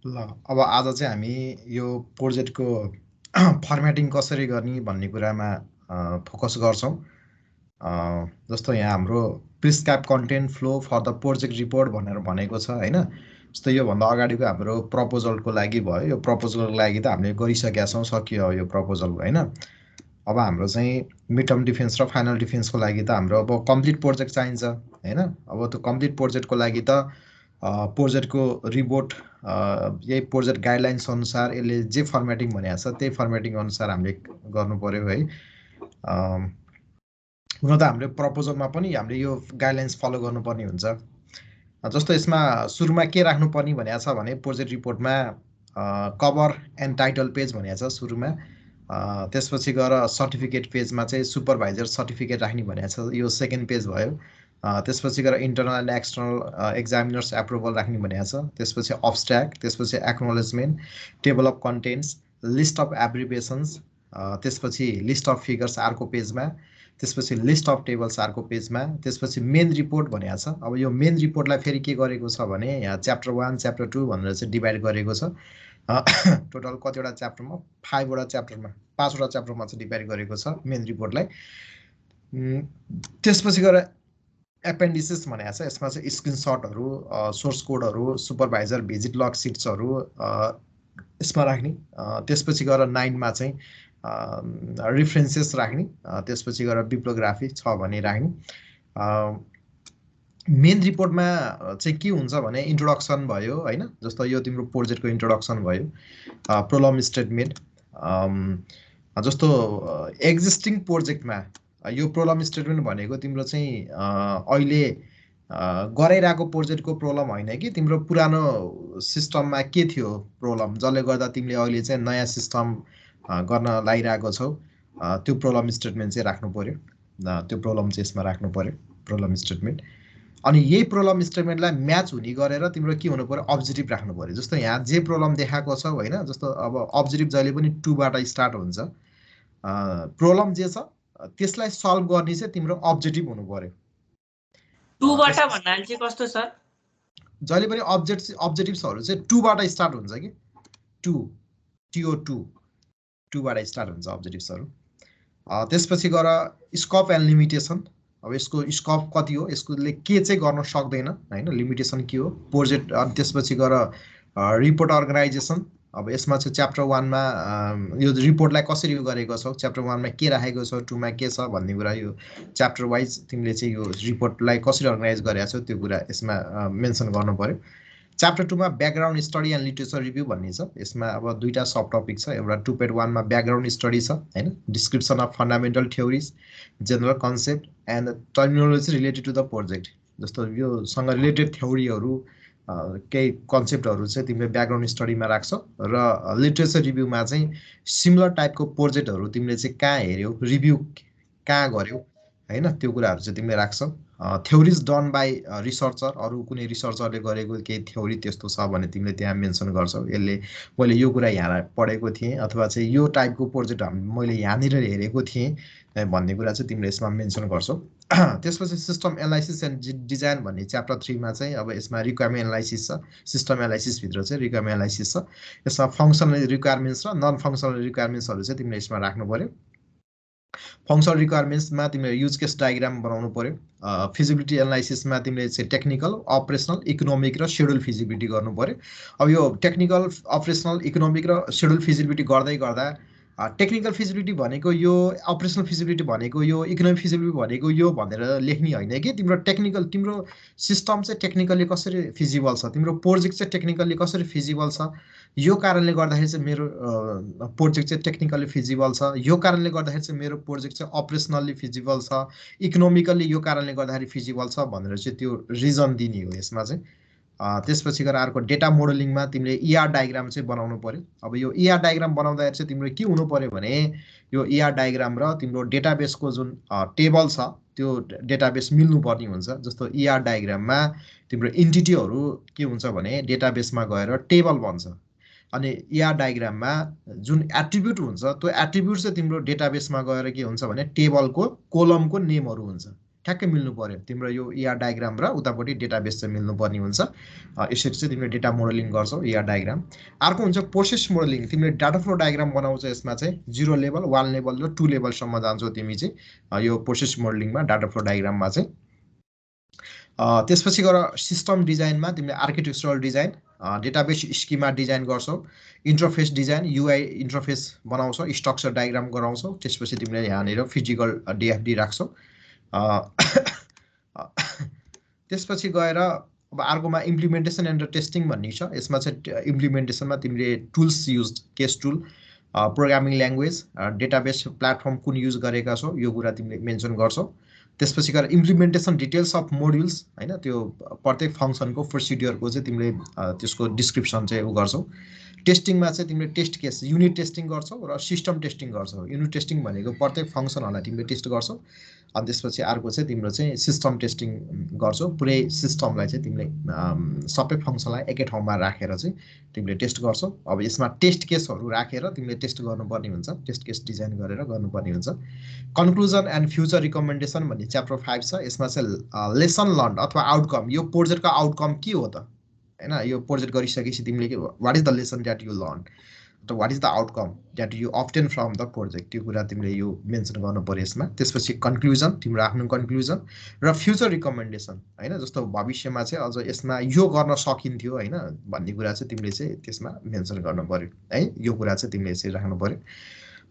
ल अब आज चाहिँ हामी यो प्रोजेक्टको फर्मेटिङ कसरी गर्ने भन्ने कुरामा फोकस गर्छौँ। जस्तो यहाँ हाम्रो prescribe content flow for the project report भनेर भनेको छ होइन। जस्तो योभन्दा अगाडिको हाम्रो प्रपोजलको लागि भयो, यो प्रपोजलको लागि त हामीले गरिसकेका छौँ, सकियो यो प्रपोजल होइन। अब हाम्रो चाहिँ मिड टर्म डिफेन्स र फाइनल डिफेन्सको लागि त हाम्रो अब कम्प्लिट प्रोजेक्ट चाहिन्छ होइन। अब त्यो कम्प्लिट प्रोजेक्टको लागि त प्रोजेक्टको रिपोर्ट यही प्रोजेक्ट गाइडलाइन्स अनुसार यसले जे फर्मेटिङ भनेको छ त्यही फर्मेटिङ अनुसार हामीले गर्नु पर्यो है। हुन त हाम्रो प्रपोजलमा पनि हामीले यो गाइडलाइन्स फलो गर्नुपर्ने हुन्छ। जस्तो यसमा सुरुमा के राख्नुपर्ने भनेको छ भने प्रोजेक्ट रिपोर्टमा कभर एन्ड टाइटल पेज भनेको छ सुरुमा। त्यसपछि गएर सर्टिफिकेट पेजमा चाहिँ सुपरभाइजर सर्टिफिकेट राख्ने भनेको छ, यो सेकेन्ड पेज भयो। त्यसपछि गएर internal and external examiners approval राख्ने भनेको छ। त्यसपछि अब्स्ट्र्याक्ट, त्यसपछि acknowledgement, table of contents, list of abbreviations, त्यसपछि लिस्ट अफ फिगर्स अर्को पेजमा, त्यसपछि लिस्ट अफ टेबल्स अर्को पेजमा, त्यसपछि मेन रिपोर्ट भनेको छ। अब यो मेन रिपोर्टलाई फेरि के गरेको छ भने यहाँ च्याप्टर 1 च्याप्टर 2 भनेर चाहिँ डिभाइड गरेको छ। टोटल कतिवटा च्याप्टरमा, 5वटा च्याप्टरमा, 5वटा च्याप्टरमा चाहिँ डिभाइड गरेको छ मेन रिपोर्टलाई। त्यसपछि गएर एपेन्डिसेस भनेको छ, यसमा चाहिँ स्क्रिनसटहरू, सोर्स कोडहरू, सुपरभाइजर भिजिट लग सिट्सहरू यसमा राख्ने। त्यसपछि गएर 9मा चाहिँ रिफरेन्सेस राख्ने। त्यसपछि गएर बिब्लियोग्राफी छ भने राख्ने। मेन रिपोर्टमा चाहिँ के हुन्छ भने इन्ट्रोडक्सन भयो होइन। जस्तो यो तिम्रो प्रोजेक्टको इन्ट्रोडक्सन भयो, प्रोलम स्टेटमेन्ट। जस्तो एक्जिस्टिङ प्रोजेक्टमा यो प्रोलम स्टेटमेन्ट भनेको तिम्रो चाहिँ अहिले गराइरहेको प्रोजेक्टको प्रोब्लम होइन कि तिम्रो पुरानो सिस्टममा के थियो प्रोब्लम, जसले गर्दा तिमीले अहिले चाहिँ नयाँ सिस्टम गर्न लागिरहेको छौ, त्यो प्रोब्लम स्टेटमेन्ट चाहिँ राख्नु पर्यो। त्यो प्रोब्लम चाहिँ यसमा राख्नु पर्यो, प्रोब्लम स्टेटमेन्ट। अनि यही प्रोब्लम स्टेटमेन्टलाई म्याच हुने गरेर तिम्रो के हुनु पर्यो, अब्जेक्टिभ राख्नु पर्यो। जस्तो यहाँ जे प्रोब्लम देखाएको छ होइन, जस्तो अब अब्जेक्टिभ जहिले पनि 2बाट स्टार्ट हुन्छ। प्रोब्लम जे छ त्यसलाई सल्भ गर्ने चाहिँ तिम्रो अब्जेक्टिभ हुनु पर्यो। 2बाट भन्नाले चाहिँ कस्तो सर? जहिले पनि अब्जेक्टिभ्सहरू चाहिँ 2बाट स्टार्ट हुन्छ कि, 2बाट स्टार्ट हुन्छ अब्जेक्टिभ्सहरू। त्यसपछि गएर स्कोप एन्ड लिमिटेसन। अब यसको स्कोप कति हो, यसकोले के चाहिँ गर्न सक्दैन होइन, लिमिटेसन के हो, प्रोजेक्ट। अनि त्यसपछि गएर रिपोर्ट अर्गनाइजेसन। अब यसमा चाहिँ च्याप्टर 1मा यो रिपोर्टलाई कसरी गरेको छौ, च्याप्टर 1मा के राखेको छौ, 2मा के छ भन्ने कुरा, यो च्याप्टर वाइज तिमीले चाहिँ यो रिपोर्टलाई कसरी अर्गनाइज गरेको छौ त्यो कुरा यसमा मेन्सन गर्नु पर्यो। च्याप्टर 2मा background study and literature review भन्ने छ। यसमा अब 2टा सब टपिक छ। एउटा 2.1मा ब्याकग्राउन्ड स्टडी छ होइन, description of fundamental theories, general concept and terminology related to the project. जस्तो योसँग रिलेटेड थ्योरीहरू, केही कन्सेप्टहरू चाहिँ तिमीले ब्याकग्राउन्ड स्टडीमा राख्छौ। र लिटरेचर रिभ्यूमा चाहिँ सिमिलर टाइपको प्रोजेक्टहरू तिमीले चाहिँ कहाँ हेऱ्यौ, रिभ्यू कहाँ गर्यौ होइन, त्यो कुराहरू चाहिँ तिमीले राख्छौ। थ्योरिज डन बाई रिसर्चर, अरू कुनै रिसर्चरले गरेको केही थ्योरी त्यस्तो छ भने तिमीले त्यहाँ मेन्सन गर्छौ। यसले मैले यो कुरा यहाँ पढेको थिएँ, अथवा चाहिँ यो टाइपको प्रोजेक्ट मैले यहाँनिर हेरेको थिएँ भन्ने कुरा चाहिँ तिमीले यसमा मेन्सन गर्छौ। त्यसपछि सिस्टम एनालाइसिस एन्ड डिजाइन भन्ने च्याप्टर 3मा चाहिँ अब यसमा रिक्वायरमेन्ट एनालाइसिस छ। सिस्टम एनालाइसिसभित्र चाहिँ रिक्वायरमेन्ट एनालाइसिस छ। यसमा फङ्सनल रिक्वायरमेन्ट्स र नन फङ्सनल रिक्वायरमेन्ट्सहरू चाहिँ तिमीले यसमा राख्नु पर्यो। फङ्सनल रिक्वायरमेन्ट्समा तिमीले युज केस डायग्राम बनाउनु पर्यो। फिजिबिलिटी एनालाइसिसमा तिमीले चाहिँ टेक्निकल, अपरेसनल, इकोनोमिक र सेड्युल फिजिबिलिटी गर्नु पर्यो। अब यो टेक्निकल, अपरेसनल, इकोनोमिक र सेड्युल फिजिबिलिटी गर्दै गर्दा टेक्निकल फिजिबिलिटी भनेको यो, अपरेसनल फिजिबिलिटी भनेको यो, इकोनोमिक फिजिबिलिटी भनेको यो भनेर लेख्ने होइन कि। तिम्रो टेक्निकल, तिम्रो सिस्टम चाहिँ टेक्निकली कसरी फिजिबल छ, तिम्रो प्रोजेक्ट चाहिँ टेक्निकली कसरी फिजिबल छ, यो कारणले गर्दाखेरि चाहिँ मेरो प्रोजेक्ट चाहिँ टेक्निकली फिजिबल छ, यो कारणले गर्दाखेरि चाहिँ मेरो प्रोजेक्ट चाहिँ अपरेसनल्ली फिजिबल छ, इकोनोमिकल्ली यो कारणले गर्दाखेरि फिजिबल छ भनेर चाहिँ त्यो रिजन दिने हो यसमा चाहिँ। त्यसपछि गएर अर्को डेटा मोडलिङमा तिमीले ER डायग्राम चाहिँ बनाउनु पर्यो। अब यो ER डायग्राम बनाउँदाखेरि चाहिँ तिम्रो के हुनु पर्यो भने यो ER डायग्राम र तिम्रो डेटाबेसको जुन टेबल छ त्यो डेटाबेस मिल्नुपर्ने हुन्छ। जस्तो ER डायग्राममा तिम्रो इन्टिटीहरू के हुन्छ भने डेटाबेसमा गएर टेबल बन्छ, अनि ER डायग्राममा जुन एट्रिब्युट हुन्छ त्यो एट्रिब्युट चाहिँ तिम्रो डेटाबेसमा गएर के हुन्छ भने टेबलको कोलमको नेमहरू हुन्छ। ठ्याक्कै मिल्नु पर्यो तिम्रो यो ER डायग्राम र उतापट्टि डेटाबेस चाहिँ मिल्नु पर्ने हुन्छ यसरी चाहिँ तिमीले डेटा मोडलिङ गर्छौ ER डायग्राम अर्को हुन्छ प्रोसेस मोडलिङ तिमीले डाटा फ्लो डायग्राम बनाउँछौ यसमा चाहिँ 0 लेभल 1 लेभल र 2 लेभलसम्म जान्छौ तिमी चाहिँ यो प्रोसेस मोडलिङमा डाटा फ्लो डायग्राममा चाहिँ त्यसपछि गएर सिस्टम डिजाइनमा तिमीले architectural design database schema design गर्छौ इन्टरफेस डिजाइन UI इन्टरफेस बनाउँछौ स्ट्रक्चर डायग्राम गराउँछौ त्यसपछि तिमीले यहाँनिर फिजिकल DFD राख्छौ त्यसपछि गएर अब अर्कोमा इम्प्लिमेन्टेसन एन्ड टेस्टिङ भन्ने छ यसमा चाहिँ इम्प्लिमेन्टेसनमा तिमीले tools use case tool programming language database platform कुन युज गरेका छौ यो कुरा तिमीले मेन्सन गर्छौ त्यसपछि गएर इम्प्लिमेन्टेसन डिटेल्स अफ मोड्युल्स हैन त्यो प्रत्येक फङ्सनको प्रोसिड्युरको चाहिँ तिमीले त्यसको डिस्क्रिप्सन चाहिँ उ गर्छौ टेस्टिङमा चाहिँ तिमीले टेस्ट केस युनिट टेस्टिङ गर्छौ र सिस्टम टेस्टिङ गर्छौ युनिट टेस्टिङ भनेको प्रत्येक फङ्सनहरूलाई तिमीले टेस्ट गर्छौ अनि त्यसपछि अर्को चाहिँ तिम्रो चाहिँ सिस्टम टेस्टिङ गर्छौ पुरै सिस्टमलाई चाहिँ तिमीले सबै फङ्सनलाई एकै ठाउँमा राखेर चाहिँ तिमीले टेस्ट गर्छौ अब यसमा टेस्ट केसहरू राखेर तिमीले टेस्ट गर्नुपर्ने हुन्छ टेस्ट केस डिजाइन गरेर गर्नुपर्ने हुन्छ कन्क्लुजन एन्ड फ्युचर रिकमेन्डेसन भन्ने च्याप्टर 5 छ यसमा चाहिँ लेसन लर्न अथवा आउटकम यो प्रोजेक्टको आउटकम के हो त हैन यो प्रोजेक्ट गरिसकेपछि तिमीले what is the lesson that you learn त what is the outcome that you obtain from the project त्यो कुरा तिमीले यो मेन्सन गर्नु पर्यो यसमा त्यसपछि कन्क्लुजन तिम्रो आफ्नो कन्क्लुजन र फ्युचर रिकमेन्डेसन हैन जस्तो भविष्यमा चाहिँ अझ यसमा यो गर्न सकिन्थ्यो हैन भन्ने कुरा चाहिँ तिमीले चाहिँ त्यसमा मेन्सन गर्नु पर्यो है यो कुरा चाहिँ तिमीले चाहिँ राख्नु पर्यो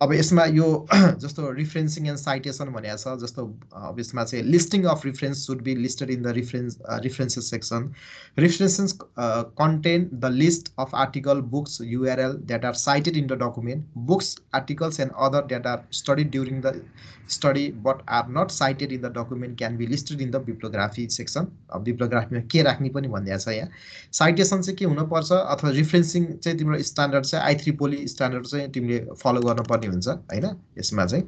अब यसमा यो जस्तो रिफरेन्सिङ एन्ड साइटेसन भनेको छ जस्तो अब यसमा चाहिँ listing of reference should be listed in the references section references contain the list of article books URL that are cited in the document books articles and other that are studied during the study but are not cited in the document can be listed in the bibliography section अब bibliography मा के राख्ने पनि भनिएको छ यहाँ citation चाहिँ के हुन पर्छ अथवा रिफरेन्सिङ चाहिँ तिम्रो स्ट्यान्डर्ड चाहिँ IEEE स्ट्यान्डर्ड चाहिँ तिमीले फलो गर्नुपर्ने हुन्छ हैन यसमा चाहिँ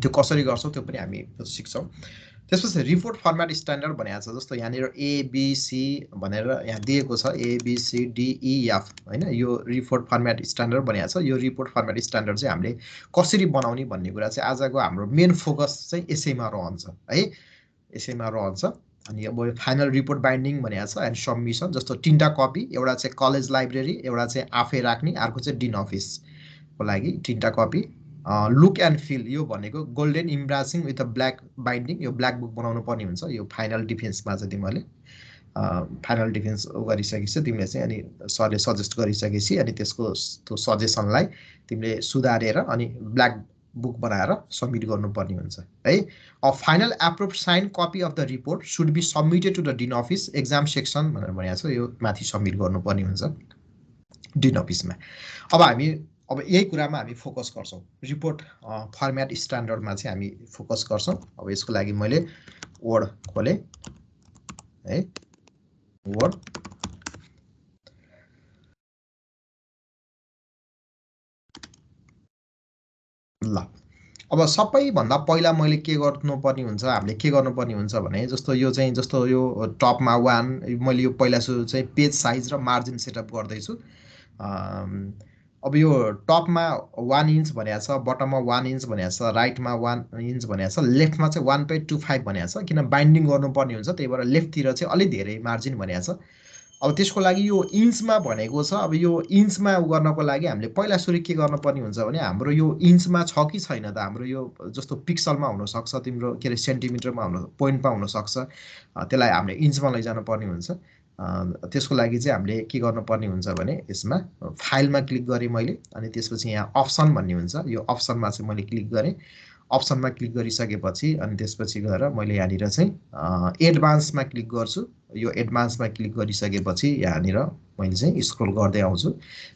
त्यो कसरी गर्छौ त्यो पनि हामी सिक्छौं त्यसपछि रिपोर्ट फर्मेट स्ट्यान्डर्ड भनेको छ जस्तो यहाँनिर ABC भनेर यहाँ दिएको छ ABCDEF हैन यो रिपोर्ट फर्मेट स्ट्यान्डर्ड भनेको छ यो रिपोर्ट फर्मेट स्ट्यान्डर्ड चाहिँ हामीले कसरी बनाउने भन्ने कुरा चाहिँ आजको हाम्रो मेन फोकस चाहिँ यसैमा रहन्छ है यसैमा रहन्छ अनि अब फाइनल रिपोर्ट बाइन्डिङ भनेको छ एन्ड सबमिसन जस्तो तीनटा कपी एउटा चाहिँ कलेज लाइब्रेरी एउटा चाहिँ आफै राख्ने अर्को चाहिँ डिन अफिस को लागि तीनटा कपी लुक एन्ड फिल यो भनेको golden embracing with a black binding यो ब्ल्याक बुक बनाउनु पर्ने हुन्छ यो फाइनल डिफेन्समा चाहिँ तिमीले फाइनल डिफेन्स गरिसकेपछि तिमीले चाहिँ अनि सरले सजेस्ट गरिसकेपछि अनि त्यसको त्यो सजेसनलाई तिमीले सुधारेर अनि ब्ल्याक बुक बनाएर सबमिट गर्नुपर्ने हुन्छ है a final approve sign copy of the report should be submitted to the dean office exam section भनेर भनेको छ यो माथि सबमिट गर्नुपर्ने हुन्छ डिन अफिसमा अब हामी अब यही कुरामा हामी फोकस गर्छौं रिपोर्ट फर्मेट स्ट्यान्डर्डमा चाहिँ हामी फोकस गर्छौं अब यसको लागि मैले वर्ड खोले है वर्ड ल अब सबैभन्दा पहिला मैले के गर्नुपर्ने हुन्छ हामीले के गर्नुपर्ने हुन्छ भने जस्तो यो टपमा 1 मैले यो पहिला चाहिँ पेज साइज र मार्जिन सेटअप गर्दै छु अब यो टपमा 1 इन्च भनेको छ बटममा 1 इन्च भनेको छ राइटमा 1 इन्च भनेको छ लेफ्टमा चाहिँ 1.25 भनेको छ किन बाइन्डिङ गर्नुपर्ने हुन्छ त्यही भएर लेफ्टतिर चाहिँ अलि धेरै मार्जिन भनेको छ अब त्यसको लागि यो इन्चमा भनेको छ अब यो इन्चमा गर्नको लागि हामीले पहिला सुरु के गर्नुपर्ने हुन्छ भने हाम्रो यो इन्चमा छ कि छैन त हाम्रो यो जस्तो पिक्सलमा हुन सक्छ तिम्रो के रे सेन्टिमिटरमा हुन पोइन्टमा हुन सक्छ त्यसलाई हामीले इन्चमा लैजानु पर्ने हुन्छ त्यसको लागि चाहिँ हामीले के गर्नुपर्ने हुन्छ भने यसमा फाइलमा क्लिक गरे मैले अनि त्यसपछि यहाँ अप्सन भन्ने हुन्छ यो अप्सनमा चाहिँ मैले क्लिक गरे अप्सनमा क्लिक गरिसकेपछि अनि त्यसपछि गएर मैले यहाँनिर चाहिँ एडभान्समा क्लिक गर्छु यो एडभान्समा क्लिक गरिसकेपछि यहाँनिर मैले चाहिँ स्क्रोल गर्दै आउँछु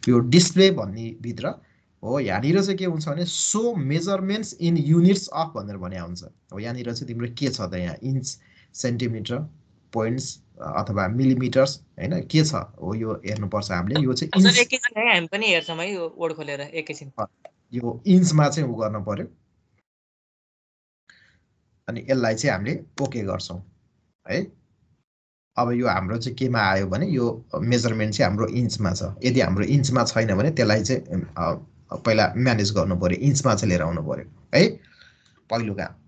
यो डिस्प्ले भन्ने भित्र हो यहाँनिर चाहिँ के हुन्छ भने so measurements in units of भनेर भने हुन्छ अब यहाँनिर चाहिँ तिम्रो के छ त यहाँ इन्च सेन्टिमिटर पोइन्ट्स अथवा मिलिमिटर्स हैन के छ हो यो हेर्नुपर्छ हामीले यो चाहिँ इन्च एकैछिन है हामी पनि हेर्छौं है यो वर्ड खोलेर एकैछिन यो इन्चमा चाहिँ उ गर्न पर्यो अनि यसलाई चाहिँ हामीले ओके गर्छौं है अब यो हाम्रो चाहिँ केमा आयो भने यो मेजरमेन्ट चाहिँ हाम्रो इन्चमा छ यदि हाम्रो इन्चमा छैन भने त्यसलाई चाहिँ पहिला म्यानेज गर्नु पर्यो इन्चमा चाहिँ लिएर आउनु पर्यो है पहिलो काम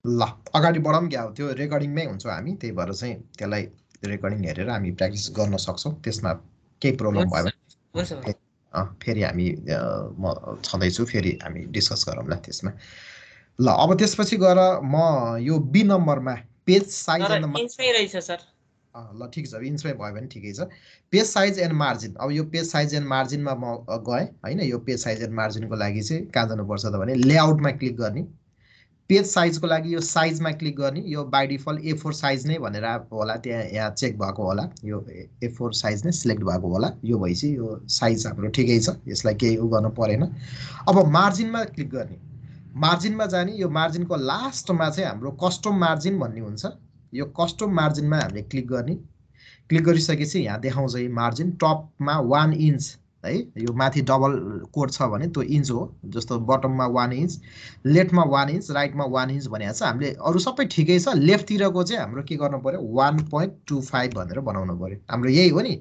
ल अगाडि बढाउँ क्या त्यो रेकर्डिङमै हुन्छ हामी त्यही भएर चाहिँ त्यसलाई रेकर्डिङ हेरेर हामी प्र्याक्टिस गर्न सक्छौँ त्यसमा केही प्रब्लम भयो भने फेरि हामी म छँदैछु फेरि हामी डिस्कस गरौँला त्यसमा ल अब त्यसपछि गएर म यो बी नम्बरमा पेज साइज एन्ड इन्चमै रहेछ सर ल ठिक छ इन्चमै भयो भने ठिकै छ पेज साइज एन्ड मार्जिन अब यो पेज साइज एन्ड मार्जिनमा म गएँ होइन यो पेज साइज एन्ड मार्जिनको लागि चाहिँ कहाँ जानुपर्छ त भने लेआउटमा क्लिक गर्ने पेज साइजको लागि यो साइजमा क्लिक गर्ने यो बाई डिफल्ट A4 साइज नै भनेर होला त्यहाँ यहाँ चेक भएको होला यो A4 साइज नै सिलेक्ट भएको होला यो भएपछि यो साइज हाम्रो ठिकै छ यसलाई केही उ गर्नु परेन अब मार्जिनमा क्लिक गर्ने मार्जिनमा जाने यो मार्जिनको लास्टमा चाहिँ हाम्रो कस्टम मार्जिन भन्ने हुन्छ यो कस्टम मार्जिनमा हामीले क्लिक गर्ने क्लिक गरिसकेपछि यहाँ देखाउँछ यो मार्जिन टपमा 1 इन्च है यो माथि डबल कोड छ भने त्यो इन्च हो जस्तो बटममा 1 इन्च लेफ्टमा 1 इन्च राइटमा 1 इन्च भनेको छ हामीले अरू सबै ठिकै छ लेफ्टतिरको चाहिँ हाम्रो के गर्नु पर्यो 1.25 भनेर बनाउनु पर्यो हाम्रो यही हो नि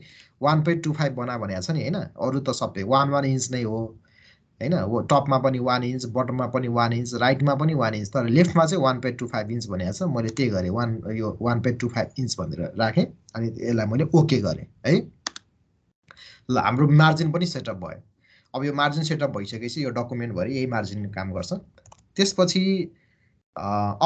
1.25 बना भनेको छ नि हैन अरू त सबै 1 इन्च नै हो हैन वो टपमा पनि 1 इन्च बटममा पनि 1 इन्च राइटमा पनि 1 इन्च तर लेफ्टमा चाहिँ 1.25 इन्च भनेको छ मैले त्यही गरेँ यो 1.25 इन्च भनेर राखेँ अनि यसलाई मैले ओके गरेँ है ल हाम्रो मार्जिन पनि सेटअप भयो अब यो मार्जिन सेटअप भइसकेपछि यो डकुमेन्टभरि यही मार्जिन काम गर्छ त्यसपछि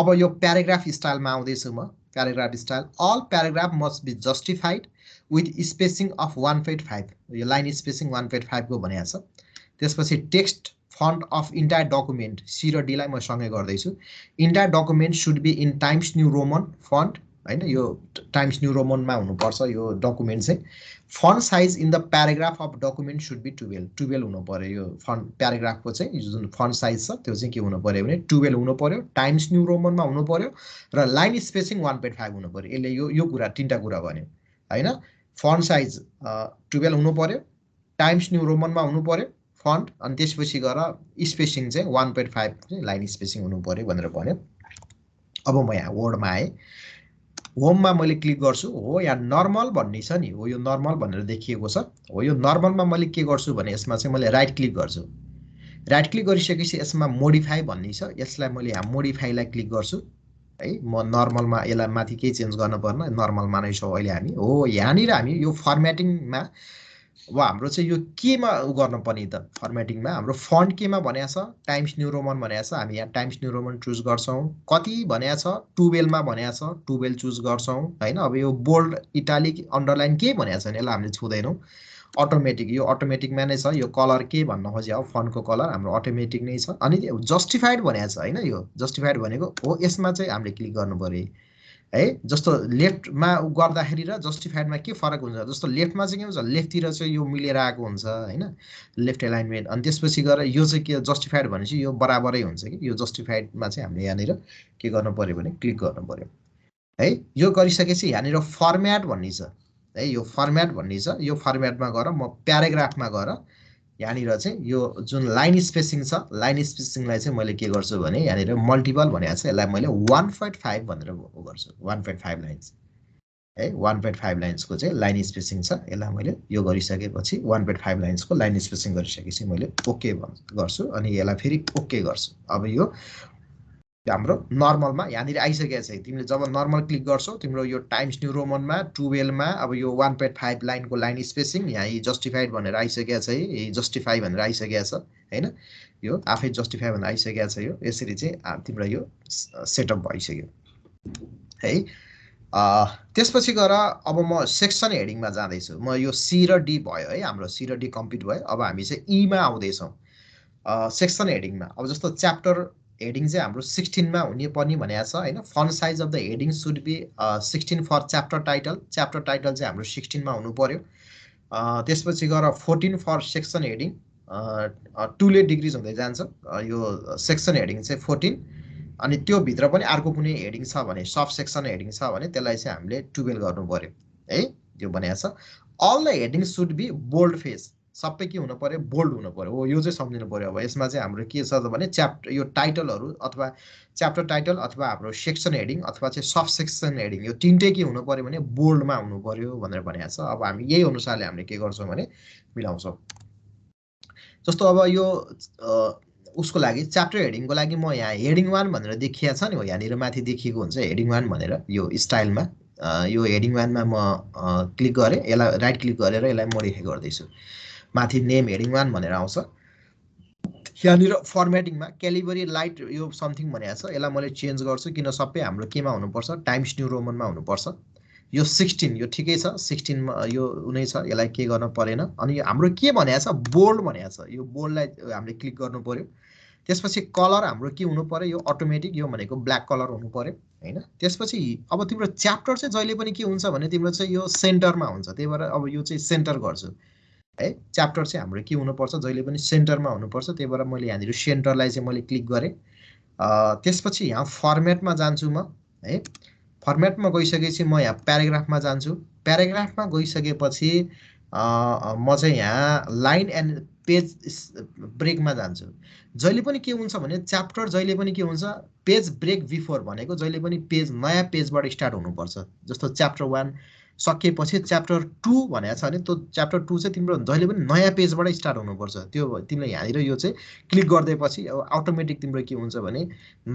अब यो प्याराग्राफ स्टाइलमा आउँदैछु म paragraph style all paragraph must be justified with spacing of 1.5 यो लाइन स्पेसिङ 1.5 को भनेको छ त्यसपछि text font of entire document C र डीलाई म सँगै गर्दैछु entire document should be in Times New Roman font हैन यो टाइम्स न्यू रोमनमा हुनुपर्छ यो डकुमेन्ट चाहिँ font size in the paragraph of document should be 12 हुनु पर्यो यो फन्ट प्याराग्राफको चाहिँ जुन फन्ट साइज छ त्यो चाहिँ के हुनु पर्यो भने 12 हुनु पर्यो टाइम्स न्यू रोमनमा हुनु पर्यो र लाइन स्पेसिङ 1.5 हुनु पर्यो यसले यो कुरा तीनटा कुरा भन्यो हैन फन्ट साइज 12 हुनु पर्यो टाइम्स न्यू रोमनमा हुनु पर्यो फन्ट अनि त्यसपछि गएर स्पेसिङ चाहिँ 1.5 चाहिँ लाइन स्पेसिङ हुनु पर्यो भनेर भन्यो अब म यहाँ वर्डमा आएँ होममा मैले क्लिक गर्छु हो यहाँ नर्मल भन्ने छ नि हो यो नर्मल भनेर देखिएको छ हो यो नर्मलमा मैले के गर्छु भने यसमा चाहिँ मैले राइट क्लिक गर्छु राइट क्लिक गरिसकेपछि यसमा मोडिफाई भन्ने छ यसलाई मैले यहाँ मोडिफाईलाई क्लिक गर्छु है म नर्मलमा यसलाई माथि केही चेन्ज गर्न पर्न नर्मलमा नै छौँ अहिले हामी हो यहाँनिर हामी यो फर्मेटिङमा अब हाम्रो चाहिँ यो केमा गर्नुपर्ने त फर्मेटिङमा हाम्रो फन्ट केमा भनेको छ टाइम्स न्यू रोमन भनेको छ हामी यहाँ टाइम्स न्यू रोमन चुज गर्छौँ कति भनेको छ 12 भनेको छ 12 चुज गर्छौँ हैन अब यो बोल्ड इटालिक अन्डरलाइन के भनेको छ नि यसलाई हामीले छुँदैनौँ अटोमेटिक यो अटोमेटिकमा नै छ यो कलर के भन्न खोज्यो फन्टको कलर हाम्रो अटोमेटिक नै छ अनि जस्टिफाइड भनेको छ हैन यो जस्टिफाइड भनेको हो यसमा चाहिँ हामीले क्लिक गर्नु पर्यो है जस्तो लेफ्टमा गर्दाखेरि र जस्टिफाइडमा के फरक हुन्छ जस्तो लेफ्टमा चाहिँ के हुन्छ लेफ्टतिर चाहिँ यो मिलेर आएको हुन्छ हैन लेफ्ट एलाइनमेन्ट अनि त्यसपछि गएर यो चाहिँ के जस्टिफाइड भनेपछि यो बराबरै हुन्छ कि यो जस्टिफाइडमा चाहिँ हामीले यहाँनिर के गर्नु पर्यो भने क्लिक गर्नु पर्यो है यो गरिसकेपछि यहाँनिर फर्म्याट भन्ने छ है यो फर्म्याट भन्ने छ यो फर्म्याटमा गएर म प्याराग्राफमा गएर यहाँनिर चाहिँ यो जुन लाइन स्पेसिङ छ लाइन स्पेसिङलाई चाहिँ मैले के गर्छु भने यहाँनिर मल्टिपल भनेको छ यसलाई मैले 1.5 भनेर गर्छु 1.5 लाइन्स है 1.5 लाइन्सको चाहिँ लाइन स्पेसिङ छ यसलाई मैले यो गरिसकेपछि 1.5 लाइन्सको लाइन स्पेसिङ गरिसकेपछि मैले ओके गर्छु अनि यसलाई फेरि ओके गर्छु अब यो हाम्रो नर्मलमा यहाँनिर आइसकेको छ तिमीले जब नर्मल क्लिक गर्छौ तिम्रो यो टाइम्स न्यू रोमनमा 12 मा अब यो 1.5 लाइनको लाइन स्पेसिङ यहाँ जस्टिफाइड भनेर आइसकेको छ है जस्टिफाई भनेर आइसकेको छ हैन यो आफै जस्टिफाई भनेर आइसकेको छ यो यसरी चाहिँ तिम्रो यो सेटअप भइसक्यो है त्यसपछि गएर अब म सेक्सन हेडिङमा जाँदैछु म यो सी र डी भयो है हाम्रो सी र डी कम्प्लिट भयो अब हामी चाहिँ ई मा आउँदैछौँ सेक्सन हेडिङमा अब जस्तो च्याप्टर हेडिङ चाहिँ हाम्रो 16 मा हुने पनि भनेको छ हैन font size of the heading should be 16 for chapter title चाहिँ हाम्रो 16 मा हुनु पर्यो त्यसपछि गएर 14 फर सेक्सन हेडिङ 2ले डिग्रिज हुँदै जान्छ यो सेक्सन हेडिङ चाहिँ 14 अनि त्यो भित्र पनि अर्को कुनै हेडिङ छ भने सब सेक्सन हेडिङ छ भने त्यसलाई चाहिँ हामीले 12 गर्नु पर्यो है यो भनेको छ all the heading should be bold face सबै के हुनु पर्यो बोल्ड हुनु पर्यो हो यो चाहिँ सम्झिनु पर्यो अब यसमा चाहिँ हाम्रो के छ त भने च्याप्टर यो टाइटलहरु अथवा च्याप्टर टाइटल अथवा हाम्रो सेक्सन हेडिङ अथवा चाहिँ सब सेक्सन हेडिङ यो तीनटै के हुनु पर्यो भने बोल्डमा हुनु पर्यो भनेर भनेको छ अब हामी यही अनुसारले हामीले के गर्छौं भने मिलाउँछौं जस्तो अब यो उसको लागि च्याप्टर हेडिङको लागि म यहाँ हेडिङ 1 भनेर देखिया छ नि हो यहाँनिर माथि देखिएको हुन्छ हेडिङ 1 भनेर यो स्टाइलमा यो हेडिङ 1 मा म क्लिक गरेँ यसलाई राइट क्लिक गरेर यसलाई मोडिफाई गर्दैछु माथि नेम हेडिङ 1 भनेर आउँछ यहाँनिर फर्मेटिङमा क्यालिबरी लाइट यो समथिङ भनेको छ यसलाई मैले चेन्ज गर्छु किन सबै हाम्रो केमा हुनुपर्छ टाइम्स न्यू रोमनमा हुनुपर्छ यो 16 यो ठिकै छ 16 मा यो उनै छ यसलाई के गर्न परेन अनि हाम्रो के भनेको छ बोल्ड भनेको छ यो बोल्डलाई हामीले क्लिक गर्नु पर्यो त्यसपछि कलर हाम्रो के हुनु पर्यो यो अटोमेटिक यो भनेको ब्ल्याक कलर हुनु पर्यो हैन त्यसपछि अब तिम्रो च्याप्टर चाहिँ जहिले पनि के हुन्छ भने तिम्रो चाहिँ यो सेन्टरमा हुन्छ त्यही भएर अब यो चाहिँ सेन्टर गर्छु है च्याप्टर चाहिँ हाम्रो के हुनुपर्छ जहिले पनि सेन्टरमा हुनुपर्छ त्यही भएर मैले यहाँनिर सेन्टरलाई चाहिँ मैले क्लिक गरेँ त्यसपछि यहाँ फर्मेटमा जान्छु म है फर्मेटमा गइसकेपछि म यहाँ प्याराग्राफमा जान्छु प्याराग्राफमा गइसकेपछि म चाहिँ यहाँ लाइन एन्ड पेज ब्रेकमा जान्छु जहिले पनि के हुन्छ भने च्याप्टर जहिले पनि के हुन्छ पेज ब्रेक बिफोर भनेको जहिले पनि पेज नयाँ पेजबाट स्टार्ट हुनुपर्छ जस्तो च्याप्टर 1 सकिएपछि च्याप्टर 2 भनेको छ भने त्यो च्याप्टर 2 चाहिँ तिम्रो जहिले पनि नयाँ पेजबाट स्टार्ट हुनुपर्छ त्यो तिमीले यहाँनिर यो चाहिँ क्लिक गरिदिएपछि अब अटोमेटिक तिम्रो के हुन्छ भने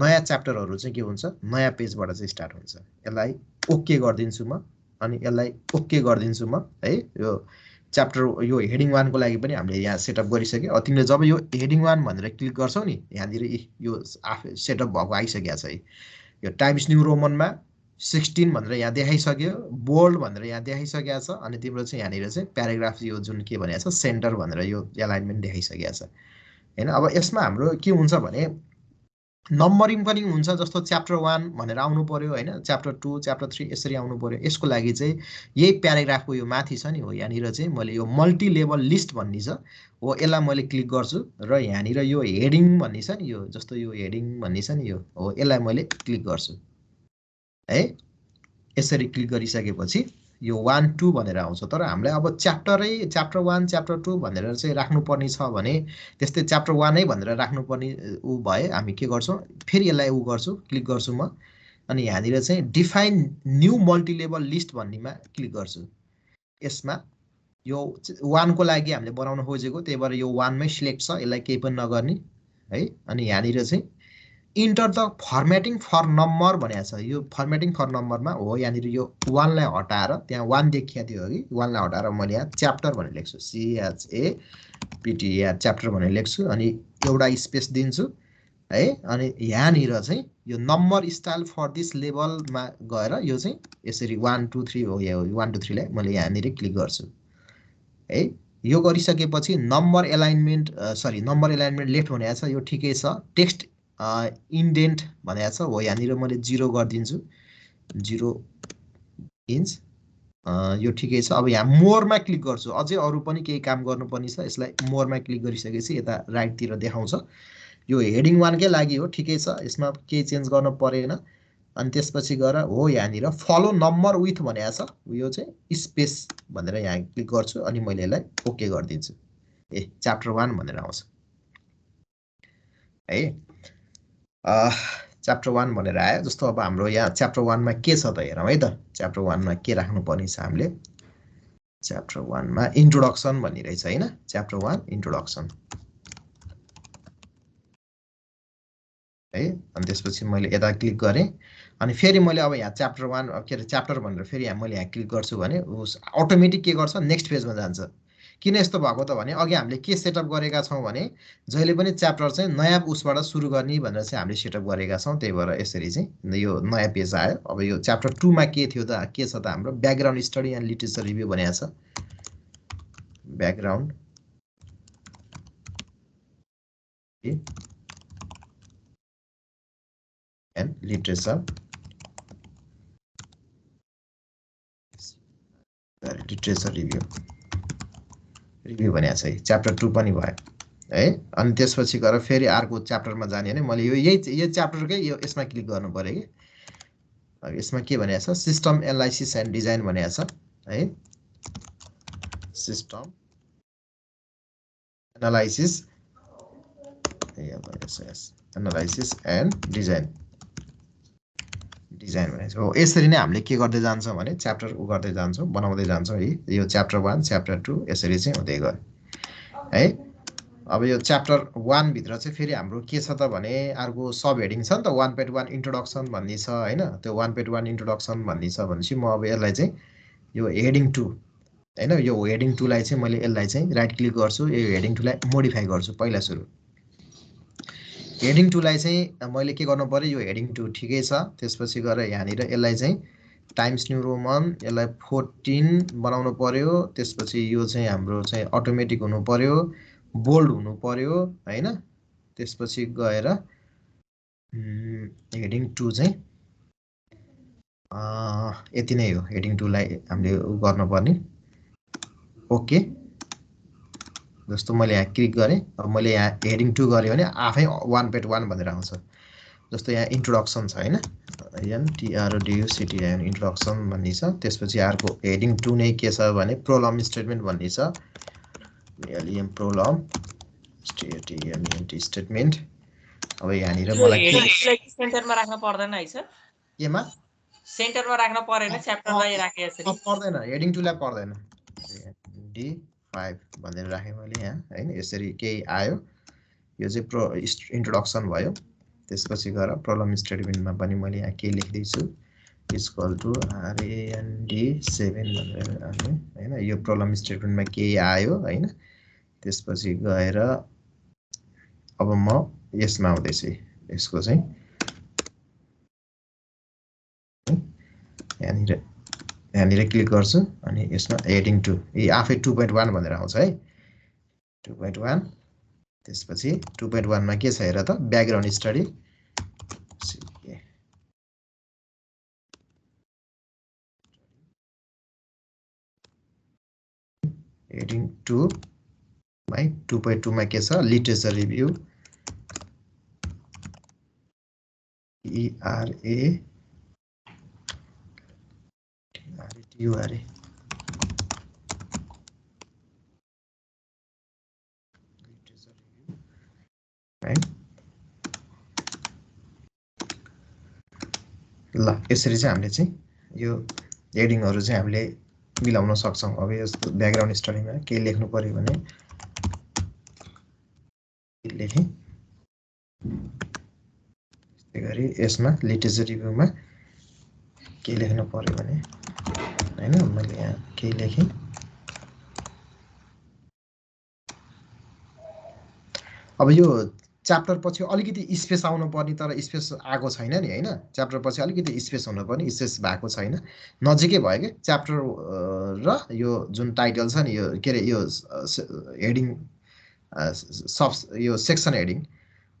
नयाँ च्याप्टरहरू चाहिँ के हुन्छ नयाँ पेजबाट चाहिँ स्टार्ट हुन्छ यसलाई ओके गरिदिन्छु म अनि यसलाई ओके गरिदिन्छु म है यो च्याप्टर यो हेडिङ 1 को लागि पनि हामीले यहाँ सेटअप गरिसक्यो तिमीले जब यो हेडिङ 1 भनेर क्लिक गर्छौ नि यहाँनिर यो आफै सेटअप भएको आइसकेको छ यो टाइम्स न्यू रोमनमा 16 भनेर यहाँ देखाइसक्यो बोल्ड भनेर यहाँ देखाइसकेको छ अनि तिम्रो चाहिँ यहाँनिर चाहिँ प्याराग्राफ यो जुन के भनेको छ सेन्टर भनेर यो एलाइनमेन्ट देखाइसकेको छ हैन अब यसमा हाम्रो के हुन्छ भने नम्बरिङ पनि हुन्छ जस्तो च्याप्टर 1 भनेर आउनु पर्यो हैन च्याप्टर 2 च्याप्टर 3 यसरी आउनु पर्यो यसको लागि चाहिँ यही प्याराग्राफको यो माथि छ नि हो यहाँनिर चाहिँ मैले यो मल्टी लेभल लिस्ट भन्ने छ हो यसलाई मैले क्लिक गर्छु र यहाँनिर यो हेडिङ भन्ने छ नि यो जस्तो यो हेडिङ भन्ने छ नि यो हो यसलाई मैले क्लिक गर्छु है यसरी क्लिक गरिसकेपछि यो 1 2 भनेर आउँछ तर हामीलाई अब च्याप्टर 1 च्याप्टर 2 भनेर चाहिँ राख्नुपर्ने छ भने त्यस्तै च्याप्टर 1 नै भनेर राख्नुपर्ने उ भए हामी के गर्छौं फेरि यसलाई उ गर्छु क्लिक गर्छु म अनि यहाँनिर चाहिँ define new multi level list भन्नेमा क्लिक गर्छु यसमा यो 1 को लागि हामीले बनाउन खोजेको त्यही भएर यो 1 मै सिलेक्ट छ यसलाई केही पनि नगर्ने है अनि यहाँनिर चाहिँ enter the formatting for number भनेको छ यो फर्मेटिङ फर नम्बरमा हो यहाँनिर यो 1 लाई हटाएर त्यहाँ 1 देखिया थियो अघि 1 लाई हटाएर मैले यहाँ च्याप्टर भनेर लेख्छु CHAPTER च्याप्टर भनेर लेख्छु अनि एउटा स्पेस दिन्छु है अनि यहाँनिर चाहिँ यो नम्बर स्टाइल फर दिस लेभलमा गएर यो चाहिँ यसरी 1 2 3 हो यो 1 2 3 लाई मैले यहाँनिर क्लिक गर्छु है यो गरिसकेपछि नम्बर एलाइनमेन्ट लेफ्ट भनेको छ यो ठिकै छ टेक्स्ट इन्डेन्ट भनेको छ हो यहाँनिर मैले 0 गरिदिन्छु 0 इन्च यो ठिकै छ अब यहाँ मोरमा क्लिक गर्छु अझै अरु पनि केही काम गर्नुपर्ने छ यसलाई मोरमा क्लिक गरिसकेपछि यता राइट तिर देखाउँछ यो हेडिङ 1 कै लागि हो ठिकै छ यसमा केही चेन्ज गर्न परेन अनि त्यसपछि गएर हो यहाँनिर फलो नम्बर विथ भनेको छ यो चाहिँ स्पेस भनेर यहाँ क्लिक गर्छु अनि मैले यसलाई ओके गरिदिन्छु च्याप्टर 1 भनेर आउँछ है च्याप्टर 1 भनेर आयो जस्तो अब हाम्रो यहाँ च्याप्टर 1 मा के छ त हेरौँ है त च्याप्टर 1 मा के राख्नु पर्ने छ हामीले च्याप्टर 1 मा इन्ट्रोडक्सन भन्ने रहेछ हैन च्याप्टर 1 इन्ट्रोडक्सन है अनि त्यसपछि मैले यता क्लिक गरे अनि फेरि मैले अब यहाँ च्याप्टर 1 के रे च्याप्टर भनेर फेरि यहाँ मैले यहाँ क्लिक गर्छु भने अटोमेटिक के गर्छ नेक्स्ट पेजमा जान्छ किन यस्तो भएको त भने अघि हामीले के सेटअप गरेका छौं भने जहिले पनि च्याप्टर चाहिँ नयाँ उसबाट सुरु गर्ने भनेर चाहिँ हामीले सेटअप गरेका छौं त्यही भएर यसरी चाहिँ यो नयाँ पेज आयो अब यो च्याप्टर 2 मा के थियो त के छ त हाम्रो background study and literature review भनेको छ ब्याकग्राउन्ड एन्ड लिटरेचर रिभ्यू भनेको छ च्याप्टर 2 पनि भयो है अनि त्यसपछि गएर फेरि अर्को च्याप्टरमा जाने भने मैले यो च्याप्टरकै यो यसमा क्लिक गर्नु पर्यो के अब यसमा के भनेको छ सिस्टम एनालाइसिस एन्ड डिजाइन भनेको छ है system analysis analysis and design भनेको हो यसरी नै हामीले के गर्दै जान्छौं भने च्याप्टर उ गर्दै जान्छौं बनाउँदै जान्छौं है यो च्याप्टर 1 च्याप्टर 2 यसरी चाहिँ हुँदै गयो है अब यो च्याप्टर 1 भित्र चाहिँ फेरि हाम्रो के छ त भने अर्को सब हेडिङ छ नि त 1.1 इन्ट्रोडक्सन भन्ने छ हैन त्यो 1.1 इन्ट्रोडक्सन भन्ने छ भनेपछि म अब यसलाई चाहिँ यो हेडिङ 2 हैन यो हेडिङ 2 लाई चाहिँ मैले यसलाई चाहिँ राइट क्लिक गर्छु यो हेडिङ 2 लाई मोडिफाई गर्छु पहिला सुरु हेडिङ 2 लाई चाहिँ मैले के गर्नु पर्यो यो हेडिङ 2 ठिकै छ त्यसपछि गएर यहाँनिर यसलाई चाहिँ टाइम्स न्यू रोमन यसलाई 14 बनाउनु पर्यो त्यसपछि यो चाहिँ हाम्रो चाहिँ अटोमेटिक हुनु पर्यो बोल्ड हुनु पर्यो हैन त्यसपछि गएर हेडिङ 2 चाहिँ यति नै हो हेडिङ 2 लाई हामीले गर्नुपर्ने ओके जस्तो मैले यहाँ क्लिक गरेँ अब मैले यहाँ हेडिङ 2 गरेँ भने आफै 1.1 भनेर आउँछ जस्तो यहाँ इन्ट्रोडक्सन छ हैन NTRODUCTION इन्ट्रोडक्सन भन्ने छ त्यसपछि अर्को हेडिङ 2 नै के छ भने प्रोलम स्टेटमेन्ट भन्ने छ LEM प्रोलम स्टेटमेन्ट अब यहाँनिर मलाई सेन्टरमा राख्न पर्दैन है सर केमा सेन्टरमा राख्न परेन च्याप्टरलाई राखे यसरी पर्दैन हेडिङ 2 लाई पर्दैन D5 भनेर राखेँ मैले यहाँ हैन यसरी केही आयो यो चाहिँ इन्ट्रोडक्सन भयो त्यसपछि गएर प्रोब्लम स्टेटमेन्टमा पनि मैले यहाँ के लेख्दै छु इक्वल टु RAND7 भनेर राखेँ हैन यो प्रोब्लम स्टेटमेन्टमा के आयो हैन त्यसपछि गएर अब म यसमा आउँदैछु यसको चाहिँ यहाँनिर क्लिक गर्छु अनि यसमा हेडिङ 2 यी आफै 2.1 भनेर आउँछ है 2.1 त्यसपछि 2.1 मा के छ हेर त ब्याकग्राउन्ड स्टडी हेडिङ 2 मा 2.2 मा के छ लिटरेचर रिभ्यू URA right ल यसरी चाहिँ हामीले चाहिँ यो हेडिङहरु चाहिँ हामीले मिलाउन सक्छौं अब यस्तो ब्याकग्राउन्ड स्टडीमा के लेख्नु पर्यो भने लेखेँ त्यस्तै गरी यसमा लिटरेचर रिभ्यूमा के लेख्नु पर्यो भने हैन मैले यहाँ के लेखेँ अब यो च्याप्टर पछि अलिकति स्पेस आउनु पर्ने तर स्पेस आएको छैन नि हैन च्याप्टर पछि अलिकति स्पेस हुनु पर्ने स्पेस भएको छैन नजिकै भयो के च्याप्टर र यो जुन टाइटल छ नि यो के रे यो हेडिङ सब यो सेक्सन हेडिङ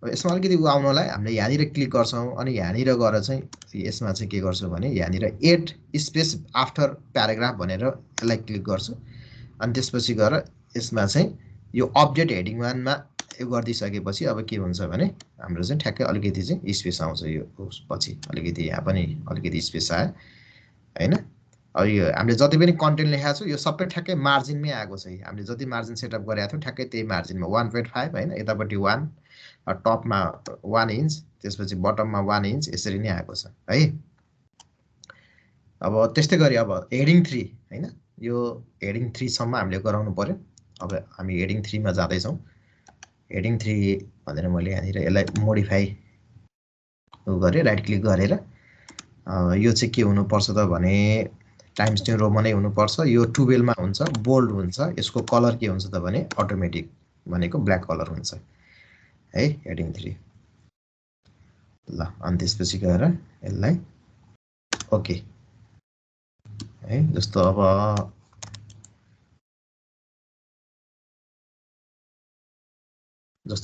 यसमा अलिकति आउनलाई हामीले यहाँनिर क्लिक गर्छौं अनि यहाँनिर गएर चाहिँ यसमा चाहिँ के गर्छौं भने यहाँनिर एड स्पेस आफ्टर प्याराग्राफ भनेर यसलाई क्लिक गर्छु अनि त्यसपछि गएर यसमा चाहिँ यो अपडेट हेडिङ 1 मा यो गर्दिसकेपछि अब के हुन्छ भने हाम्रो चाहिँ ठ्याक्कै अलिकति चाहिँ स्पेस आउँछ यो पछि अलिकति यहाँ पनि अलिकति स्पेस आयो हैन अब यो हामीले जति पनि कन्टेन्ट लेखेको छु यो सबै ठ्याक्कै मार्जिनमै आएको छ हामीले जति मार्जिन सेटअप गरेका थियौं ठ्याक्कै त्यही मार्जिनमा 1.5 हैन यतापट्टि 1 टपमा 1 इन्च त्यसपछि बटममा 1 इन्च यसरी नै आएको छ है अब त्यस्तै गरी अब हेडिङ 3 हैन यो हेडिङ 3 सम्म हामीले गराउनु पर्यो अब हामी हेडिङ 3 मा जाँदै छौं हेडिङ 3 भनेर मैले यहाँनिर यसलाई मोडिफाई गरे राइट क्लिक गरेर यो चाहिँ के हुनु पर्छ त भने टाइम्स न्यू रोमन नै हुनु पर्छ यो 12 मा हुन्छ बोल्ड हुन्छ यसको कलर के हुन्छ त भने अटोमेटिक भनेको ब्ल्याक कलर हुन्छ है हेडिङ 3 ल अनि त्यसपछि गएर यसलाई ओके है जस्तो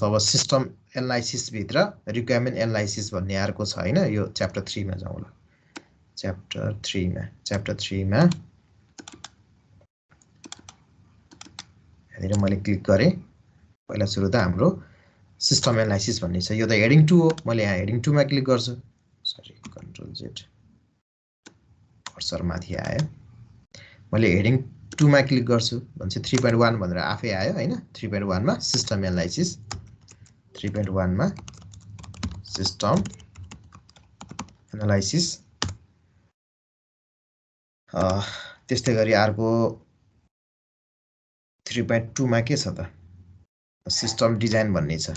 अब सिस्टम एनालाइसिस भित्र रिक्वायरमेन्ट एनालाइसिस भन्ने अर्को छ हैन यो च्याप्टर 3 मा जाउँ ल च्याप्टर 3 मा यहाँनिर मैले क्लिक गरे पहिला सुरु त हाम्रो सिस्टम एनालाइसिस भन्ने छ यो त हेडिङ 2 हो मैले यहाँ हेडिङ 2 मा क्लिक गर्छु सरी कन्ट्रोल जेड कर्सर माथि आयो मैले हेडिङ 2 मा क्लिक गर्छु भन्छ 3.1 भनेर आफै आयो हैन 3.1 मा सिस्टम एनालाइसिस 3.1 मा सिस्टम एनालाइसिस त्यस्तै गरी अर्को 3.2 मा के छ त सिस्टम डिजाइन भन्ने छ,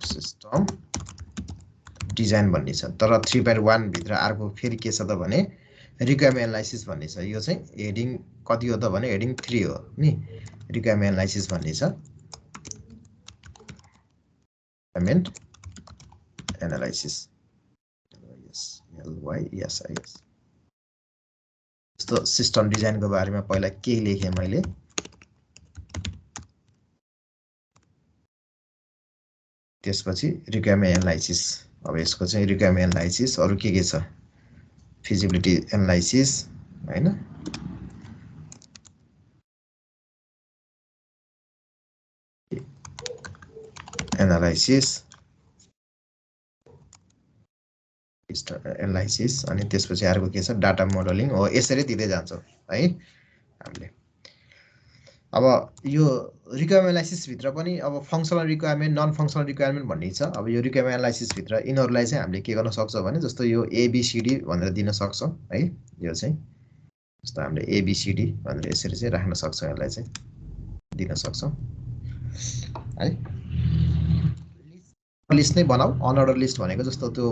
सिस्टम डिजाइन भन्ने छ। तर 3.1 भित्र अर्को फेरि के छ त भने रिक्वायरमेन्ट एनालाइसिस भन्ने छ। यो चाहिँ हेडिङ कति हो त भने हेडिङ 3 हो नि, रिक्वायरमेन्ट एनालाइसिस भन्ने छ। Requirement analysis LYSIS। जस्तो सिस्टम डिजाइनको बारेमा पहिला केही लेखेँ मैले, त्यसपछि रिक्वायरमेन्ट एनालाइसिस। अब यसको चाहिँ रिक्वायरमेन्ट एनालाइसिस अरु के छ, फिजिबिलिटी एनालाइसिस हैन, एनालाइसिस एनालाइसिस, अनि त्यसपछि अर्को के छ, डाटा मोडलिङ हो। यसरी दिँदै जान्छौँ है हामीले। अब यो रिक्वायरमेन्ट एनालाइसिस भित्र पनि अब फंक्सनल रिक्वायरमेन्ट, नन फंक्सनल रिक्वायरमेन्ट भन्ने छ। अब यो रिक्वायरमेन्ट एनालाइसिस भित्र यिनहरुलाई चाहिँ हामीले के गर्न सक्छौं भने जस्तो यो ABCD भनेर दिन सक्छौं है। यो चाहिँ जस्तो हामीले ABCD भनेर यसरी चाहिँ राख्न सक्छौं, यसलाई चाहिँ दिन सक्छौं है। लिस्ट नै बनाऊ, अनअर्डर लिस्ट भनेको जस्तो त्यो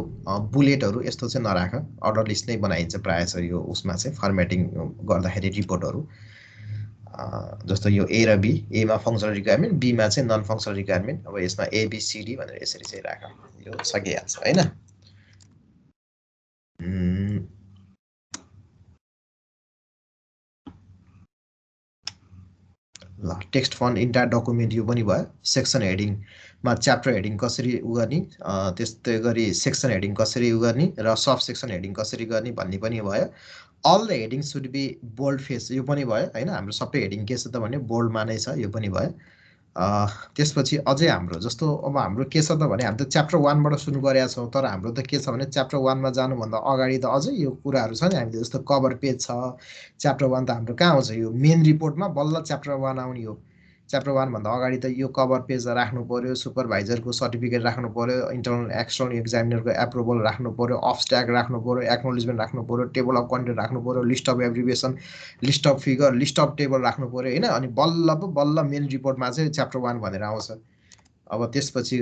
बुलेटहरु यस्तो चाहिँ नराख, अर्डर लिस्ट नै बनाइन्छ प्राय छ यो उसमा चाहिँ फर्मेटिङ गर्दाखेरि रिपोर्टहरु। जस्तो यो A र B, A मा फंक्सनल रिक्वायरमेन्ट, B मा चाहिँ नन फंक्सनल रिक्वायरमेन्ट। अब यसमा ABCD भनेर यसरी चाहिँ राख, यो सकिहाल्छ हैन। ल टेक्स्ट फन्ट इन्टायर डकुमेन्ट यो पनि भयो। सेक्सन हेडिङ मा च्याप्टर हेडिङ कसरी उ गर्ने, त्यस्तै गरी सेक्सन हेडिङ कसरी उ गर्ने र सब सेक्सन हेडिङ कसरी गर्ने भन्ने पनि भयो। All the heading should be bold face, यो पनि भयो हैन। हाम्रो सबै हेडिङ के छ त भने बोल्डमा नै छ, यो पनि भयो। त्यसपछि अझै हाम्रो जस्तो अब हाम्रो के छ त भने हामी त च्याप्टर 1 बाट सुरु गरेका छौं, तर हाम्रो त के छ भने च्याप्टर 1 मा जानु भन्दा अगाडि त अझै यो कुराहरु छ नि। हामीले जस्तो कभर पेज छ, च्याप्टर 1 त हाम्रो कहाँ आउँछ, यो मेन रिपोर्टमा बल्ल च्याप्टर 1 आउने हो। च्याप्टर 1 भन्दा अगाडि त यो कभर पेज राख्नु पर्यो, सुपरभाइजरको सर्टिफिकेट राख्नु पर्यो, इन्टरनल एक्सटर्नल एक्जामिनरको एप्रुभल राख्नु पर्यो, अब्स्ट्र्याक्ट राख्नु पर्यो, एक्नोलेजमेन्ट राख्नु पर्यो, टेबल अफ कन्टेन्ट राख्नु पर्यो, list of abbreviation, list of figure, list of table राख्नु पर्यो हैन। अनि बल्ल मेन रिपोर्टमा चाहिँ च्याप्टर 1 भनेर आउँछ। अब त्यसपछि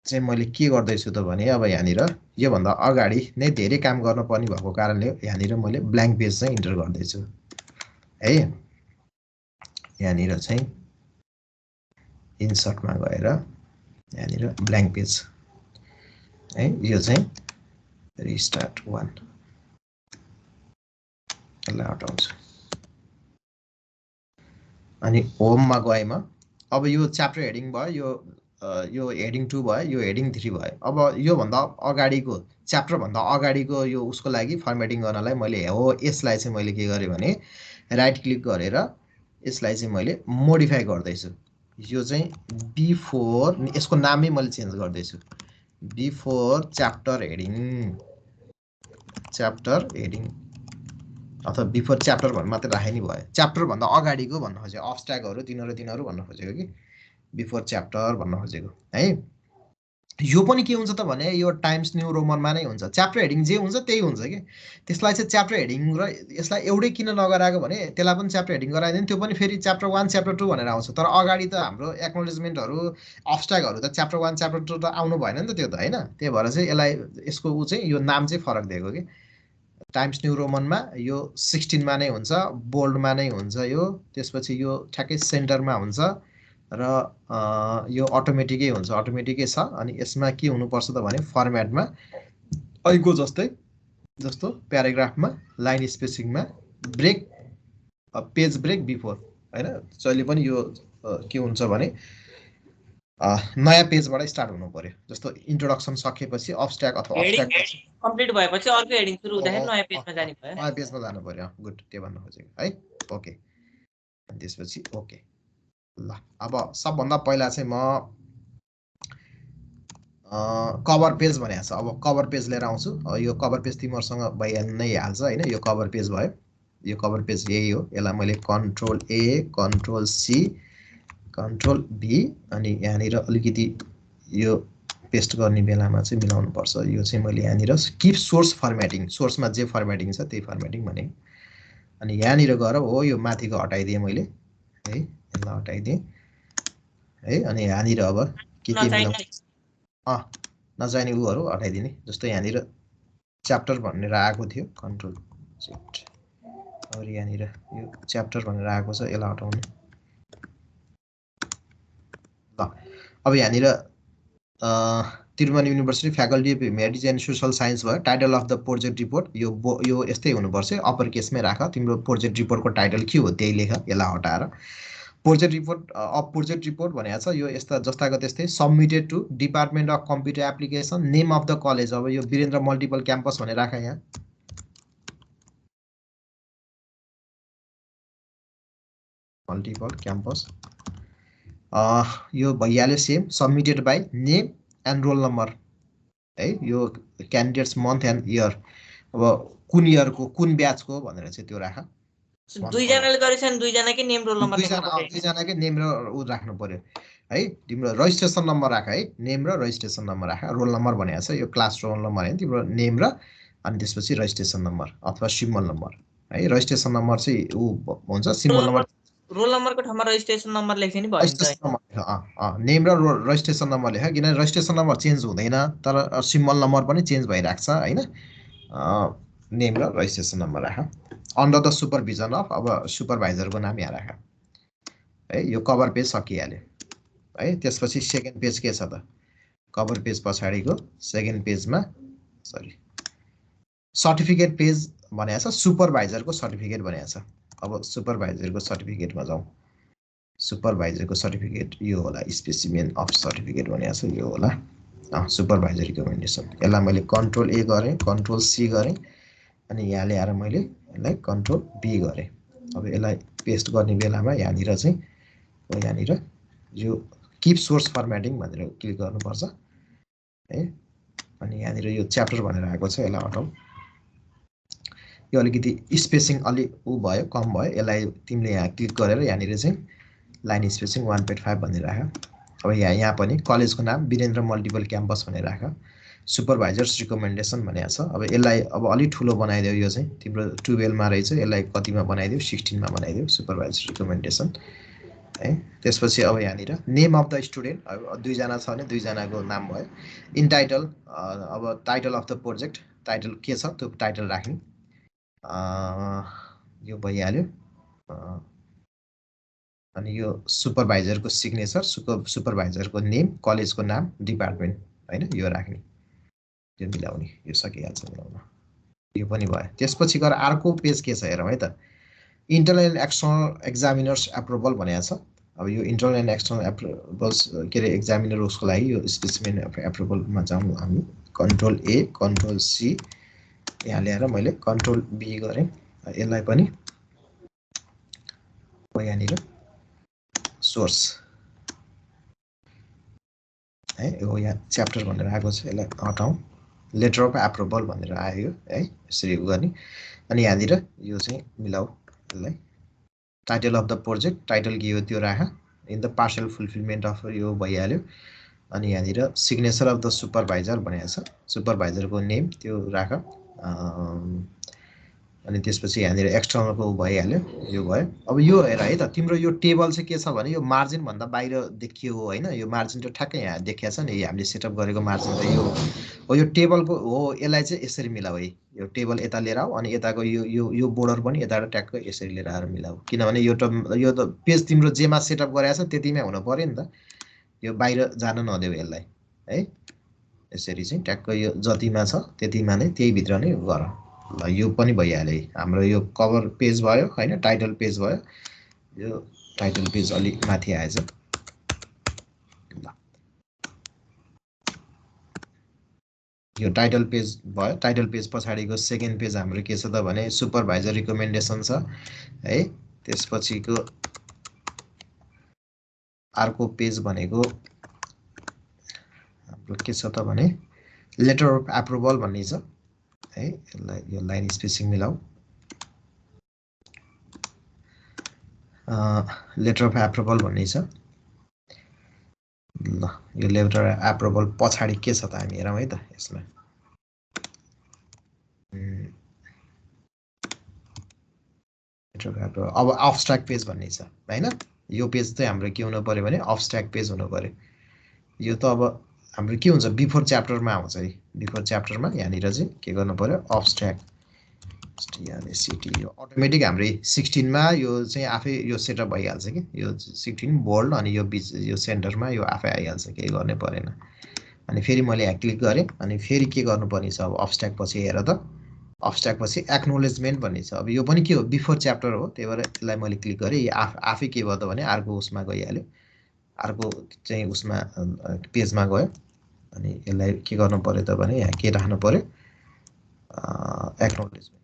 चाहिँ मैले के गर्दैछु त भने अब यहाँनिर यो भन्दा अगाडि नै धेरै काम गर्न पर्ने भएको कारणले यहाँनिर मैले ब्ल्याङ्क पेज चाहिँ इन्टर गर्दैछु है। यहाँनिर चाहिँ इन्सर्टमा गएर यहाँनिर ब्ल्याङ्क पेज है, यो चाहिँ रिस्टार्ट 1 यसलाई हटाउँछु। अनि होममा गएमा अब यो च्याप्टर हेडिङ भयो, यो हेडिङ 2 भयो, यो हेडिङ 3 भयो। अब यो भन्दा अगाडिको च्याप्टर भन्दा अगाडिको यो उसको लागि फर्मेटिङ गर्नलाई मैले हो यसलाई चाहिँ मैले के गरे भने राइट क्लिक गरेर यसलाई चाहिँ मैले मोडिफाई गर्दैछु। यो चाहिँ बिफोर, यसको नामै मैले चेन्ज गर्दैछु, before chapter heading, chapter heading अथवा बिफोर च्याप्टर भन्नु मात्रै राखे नि भयो। च्याप्टर भन्दा अगाडिको भन्न खोजेको, अब्स्ट्र्याक्टहरु तिनीहरु भन्न खोजेको कि बिफोर च्याप्टर भन्न खोजेको है। यो पनि के हुन्छ त भने यो टाइम्स न्यू रोमनमा नै हुन्छ। च्याप्टर हेडिङ जे हुन्छ त्यही हुन्छ कि। त्यसलाई चाहिँ च्याप्टर हेडिङ र यसलाई एउटै किन नगराएको भने त्यसलाई पनि च्याप्टर हेडिङ गराइदियो त्यो पनि फेरि च्याप्टर 1 च्याप्टर 2 भनेर आउँछ। तर अगाडि त हाम्रो एक्नोलेजमेन्टहरु, अब्स्ट्र्याक्टहरु त च्याप्टर 1 च्याप्टर 2 त आउनु भएन नि त त्यो त हैन। त्यही भएर चाहिँ यसलाई यसको उ चाहिँ यो नाम चाहिँ फरक दिएको कि। टाइम्स न्यू रोमनमा यो 16 मा नै हुन्छ, बोल्डमा नै हुन्छ यो। त्यसपछि यो ठ्याक्कै सेन्टरमा हुन्छ र यो अटोमेटिकै हुन्छ, अटोमेटिकै छ। अनि यसमा के हुनुपर्छ त भने फर्मेटमा अहिले जस्तै, जस्तो प्याराग्राफमा लाइन स्पेसिङमा ब्रेक, पेज ब्रेक बिफोर हैन। जहिले पनि यो के हुन्छ भने नयाँ पेजबाट स्टार्ट हुनु पर्यो। जस्तो इन्ट्रोडक्सन सकेपछि अब्स्ट्र्याक्ट अथवा अब्स्ट्र्याक्ट कम्प्लिट भएपछि अर्को हेडिङ सुरु हुँदाखेरि नयाँ पेजमा जानु भयो, नयाँ पेजमा जानु पर्यो। गुड, त्यो भन्न खोजेको है। ओके, त्यसपछि ओके। ल अब सबभन्दा पहिला चाहिँ म कभर पेज भनेको छ। अब कभर पेज लिएर आउँछु। यो कभर पेज तिमीहरुसँग भइ नै हाल्छ हैन। यो कभर पेज भयो, यो कभर पेज यही हो। यसलाई मैले control A, control C, control V अनि यहाँनिर अलिकति यो पेस्ट गर्ने बेलामा चाहिँ मिलाउनु पर्छ। यो चाहिँ मैले यहाँनिर कीप सोर्स फर्मेटिङ, सोर्समा जे फर्मेटिङ छ त्यही फर्मेटिङ भने। अनि यहाँनिर गएर हो यो माथिको हटाइदिएँ मैले है, यसलाई हटाइदिएँ। है। अनि यहाँनिर अब के मिलाउँ नचाहिने उहरू हटाइदिने। जस्तो यहाँनिर च्याप्टर भनेर आएको थियो कन्ट्रोल शिफ्ट, अब यहाँनिर यो च्याप्टर भनेर आएको छ यसलाई हटाउने। ल अब यहाँनिर Tribhuvan university faculty of humanities and social science भयो। Title of the project report यो यस्तै हुनुपर्छ, अप्पर केसमै राख। तिम्रो प्रोजेक्ट रिपोर्टको टाइटल के हो त्यही लेख, यसलाई हटाएर। प्रोजेक्ट रिपोर्ट प्रोजेक्ट रिपोर्ट भनेको छ यो यस्ता जस्ताको त्यस्तै। Submitted to department of computer application, name of the college, अब यो वीरेन्द्र मल्टिपल क्याम्पस भनेर राख यहाँ। मल्टिपल क्याम्पस यो भइहाल्यो same. Submitted by name and roll number है, यो क्यान्डिडेट्स मन्थ एन्ड इयर, अब कुन इयरको कुन ब्याचको भनेर चाहिँ त्यो राख। दुईजनाले गरेछन्, दुईजनाकै नेम रोल नम्बर दुईजनाकै नेम र ऊ राख्नु पर्यो है। तिम्रो रजिस्ट्रेसन नम्बर राख है, नेम र रजिस्ट्रेसन नम्बर राख। रोल नम्बर भनेको छ यो क्लास रोल नम्बर होइन, तिम्रो नेम र अनि त्यसपछि रजिस्ट्रेसन नम्बर अथवा सिम्बल नम्बर है। रजिस्ट्रेसन नम्बर चाहिँ ऊ हुन्छ, सिम्बल नम्बर। रोल नम्बरको ठाउँमा रजिस्ट्रेसन नम्बर लेख्यो नि भयो नि त। नेम र रजिस्ट्रेसन नम्बर लेख, किनभने रजिस्ट्रेसन नम्बर चेन्ज हुँदैन तर सिम्बल नम्बर पनि चेन्ज भइरहेको छ होइन। नेम र रजिस्ट्रेसन नम्बर राख। अन्डर द सुपरभिजन अफ, अब सुपरभाइजरको नाम यहाँ राख है। यो कभर पेज सकिहाल्यो है। त्यसपछि सेकेन्ड पेज के छ त, कभर पेज पछाडिको सेकेन्ड पेजमा सरी सर्टिफिकेट पेज भनेको छ, सुपरभाइजरको सर्टिफिकेट भनेको छ। अब सुपरभाइजरको सर्टिफिकेटमा जाउँ। सुपरभाइजरको सर्टिफिकेट यो होला, स्पेसिमेन अफ सर्टिफिकेट भनेको छ यो होला। सुपरभाइजर रिकमेन्डेसन, यसलाई मैले कन्ट्रोल ए गरेँ, कन्ट्रोल सी गरेँ, अनि यहाँ ल्याएर मैले यसलाई कन्ट्रोल बी गरेँ। अब यसलाई पेस्ट गर्ने बेलामा यहाँनिर चाहिँ यहाँनिर यो किप सोर्स फर्मेटिङ भनेर क्लिक गर्नुपर्छ है। अनि यहाँनिर यो च्याप्टर भनेर आएको छ, यसलाई हटाउँ। यो अलिकति स्पेसिङ अलि ऊ भयो, कम भयो। यसलाई तिमीले यहाँ क्लिक गरेर यहाँनिर चाहिँ लाइन स्पेसिङ 1.5 भनेर राख। अब यहाँ पनि कलेजको नाम वीरेन्द्र मल्टिपल क्याम्पस भनेर राख। सुपरभाइजर्स रिकमेन्डेसन भनेको छ। अब यसलाई अब अलिक ठुलो बनाइदेऊ, यो चाहिँ तिम्रो 12मा रहेछ, यसलाई कतिमा बनाइदेऊ, 16मा बनाइदेऊ सुपरभाइजर रिकमेन्डेसन है। त्यसपछि अब यहाँनिर नेम अफ द स्टुडेन्ट, अब दुईजना छ भने दुईजनाको नाम भयो। इन टाइटल, अब title of the project, title के छ त्यो टाइटल राख्ने, यो भइहाल्यो। अनि यो सुपरभाइजरको सिग्नेचर, सुपरभाइजरको नेम, कलेजको नाम, डिपार्टमेन्ट होइन, यो राख्ने, यो मिलाउने, यो सकिहाल्छ मिलाउन। यो पनि भयो। त्यसपछि गएर अर्को पेज के छ हेरौँ है त, internal and external examiners approval भनेको छ। अब यो इन्टरनल एन्ड एक्सटर्नल एप्रुभल्स के अरे एक्जामिनर, उसको लागि यो स्पेसिमेन एप्रुभलमा जाउँ हामी। कन्ट्रोल ए, कन्ट्रोल सी, यहाँ ल्याएर मैले कन्ट्रोल बी गरेँ। यसलाई पनि यहाँनिर सोर्स है, यो यहाँ च्याप्टर भनेर आएको छ, यसलाई हटाउँ। लेटर अफ एप्रुभल भनेर आयो है, यसरी गर्ने। अनि यहाँनिर यो चाहिँ मिलाऊ, यसलाई title of the project, title के हो त्यो राख। In the parcel fulfilment of, यो भइहाल्यो। अनि यहाँनिर सिग्नेचर अफ द सुपरभाइजर भनेको छ, सुपरभाइजरको नेम त्यो राख। अनि त्यसपछि यहाँनिर एक्सटर्नलको भइहाल्यो, यो भयो। अब यो हेर है त, तिम्रो यो टेबल चाहिँ के छ भने यो मार्जिन भन्दा बाहिर देखियो होइन, यो मार्जिन त ठ्याक्कै यहाँ देखिया छ नि, हामीले सेटअप गरेको मार्जिन त यो हो। यो टेबलको हो, यसलाई चाहिँ यसरी मिलाऊ है। यो टेबल यता लिएर आऊ, अनि यताको यो बोर्डर पनि यताबाट ट्याक्कै यसरी लिएर आएर मिलाऊ, किनभने यो त पेज तिम्रो जेमा सेटअप गरेको छ त्यतिमै हुनु पर्यो नि त। यो बाहिर जान नदेऊ यसलाई है। यसरी चाहिँ ट्याक्कै यो जतिमा छ त्यतिमा नै, त्यही भित्र नै गर। ल यो पनि भइहाल्यो है, हाम्रो यो कभर पेज भयो होइन, टाइटल पेज भयो। यो टाइटल पेज अलिक माथि आएछ। ल यो टाइटल पेज भयो। टाइटल पेज पछाडिको सेकेन्ड पेज हाम्रो के छ त भने सुपरभाइजर रिकमेन्डेसन छ है। त्यसपछिको अर्को पेज भनेको हाम्रो के छ त भने लेटर अफ एप्रुभल भन्ने छ है। यसलाई यो लाइन स्पेसिङ मिलाऊ। लेटर अफ एप्रुभल भन्ने छ। ल यो लेटर अफ एप्रुभल पछाडि के छ त हामी हेरौँ है त यसमा। अब अब्स्ट्र्याक्ट पेज भन्ने छ हैन। यो पेज चाहिँ हाम्रो के हुनु पर्यो भने अब्स्ट्र्याक्ट पेज हुनु पर्यो। यो त अब हाम्रो के हुन्छ बिफोर च्याप्टरमा आउँछ है। बिफोर च्याप्टरमा यहाँनिर चाहिँ के गर्नु पर्यो अब्स्ट्र्याक्ट यो अटोमेटिक हाम्रो 16 मा यो चाहिँ आफै यो सेटअप भइहाल्छ कि यो 16 बोल्ड अनि यो बिच यो सेन्टरमा यो आफै आइहाल्छ केही गर्नै परेन। अनि फेरि मैले यहाँ क्लिक गरेँ अनि फेरि के गर्नुपर्ने छ अब अब्स्ट्र्याक्ट पछि हेर त अब्स्ट्र्याक्ट पछि एक्नोलेजमेन्ट भन्ने छ। अब यो पनि के हो बिफोर च्याप्टर हो त्यही भएर यसलाई मैले क्लिक गरेँ यो आफै के भयो त भने अर्को उसमा गइहाल्यो अर्को चाहिँ उसमा पेजमा गयो। अनि यसलाई के गर्नु पर्यो त भने यहाँ के राख्नु पर्यो एक्नोलेजमेन्ट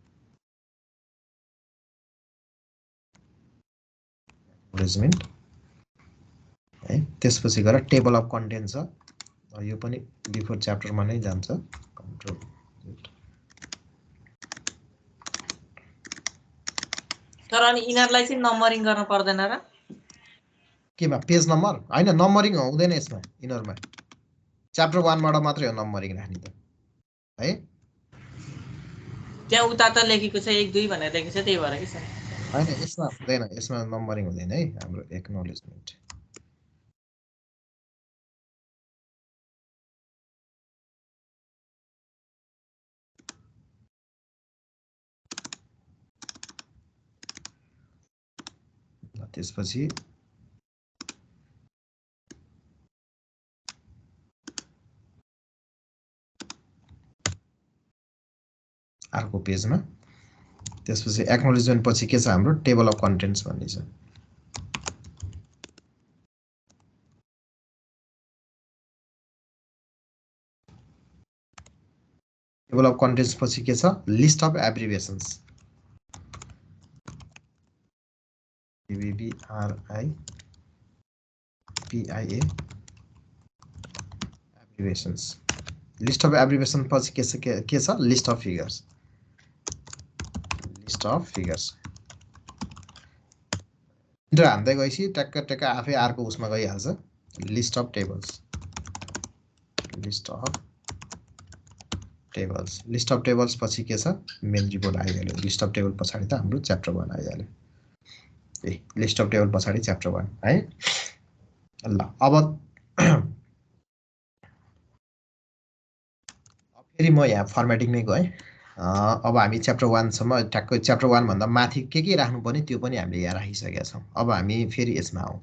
है। त्यसपछि गएर टेबल अफ कन्टेन्ट छ यो पनि बिफोर च्याप्टरमा नै जान्छ कन्ट्रोल तर अनि इनरलाई चाहिँ नम्बरिङ गर्न पर्दैन र केमा पेज नम्बर हैन नम्बरिङ हुँदैन यसमा इनरमा च्याप्टर 1 बाट मात्रै हो नम्बरिङ राख्ने त है। त्यहाँ उता त लेखेको छ 1 2 भनेर लेखेको छ त्यही भएर के छ हैन यसमा हुँदैन यसमा नम्बरिङ हुँदैन है हाम्रो एक्नोलेजमेन्ट त्यसपछि अर्को पेजमा त्यसपछि एक्नोलेजमेन्ट पछि के छ हाम्रो टेबल अफ कन्टेन्ट्स भन्ने छ। टेबल अफ कन्टेन्ट्स पछि के छ list of abbreviations BBRIPIA abbreviations list of abbreviation पछि के छ लिस्ट अफ फिगर्स इन्टर हान्दै गएपछि ट्याक्क आफै अर्को उसमा गइहाल्छ list of tables list of tables पछि के छ मेन रिपोर्ट आइहाल्यो। लिस्ट अफ टेबल पछाडि त हाम्रो च्याप्टर 1 आइहाल्यो ए लिस्ट अफ टेबल पछाडि च्याप्टर 1 है। ल अब फेरि म यहाँ फर्मेटिङ नै गएँ। अब हामी च्याप्टर 1 सम्म ट्याक्कै च्याप्टर 1 भन्दा माथि के राख्नु पर्ने त्यो पनि हामीले यहाँ राखिसकेका छौँ। अब हामी फेरि यसमा आउँ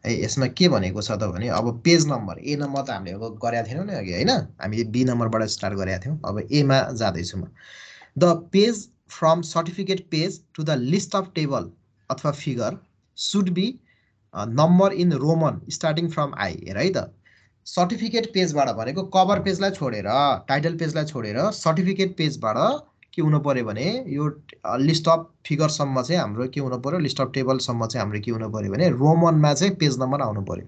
है। यसमा के भनेको छ त भने अब पेज नम्बर ए नम्बर त हामीले अब गरेका थिएनौँ नि अघि हैन हामीले बी नम्बरबाट स्टार्ट गरेका थियौँ। अब ए मा जाँदैछु म the page from certificate page to the list of table अथवा figure should be number in Roman starting from I हेर है त सर्टिफिकेट पेजबाट भनेको कभर पेजलाई छोडेर टाइटल पेजलाई छोडेर सर्टिफिकेट पेजबाट के हुनु पर्यो भने यो लिस्ट अफ फिगरसम्म चाहिँ हाम्रो के हुनु पर्यो लिस्ट अफ टेबलसम्म चाहिँ हाम्रो के हुनु पर्यो भने रोमनमा चाहिँ पेज नम्बर आउनु पर्यो।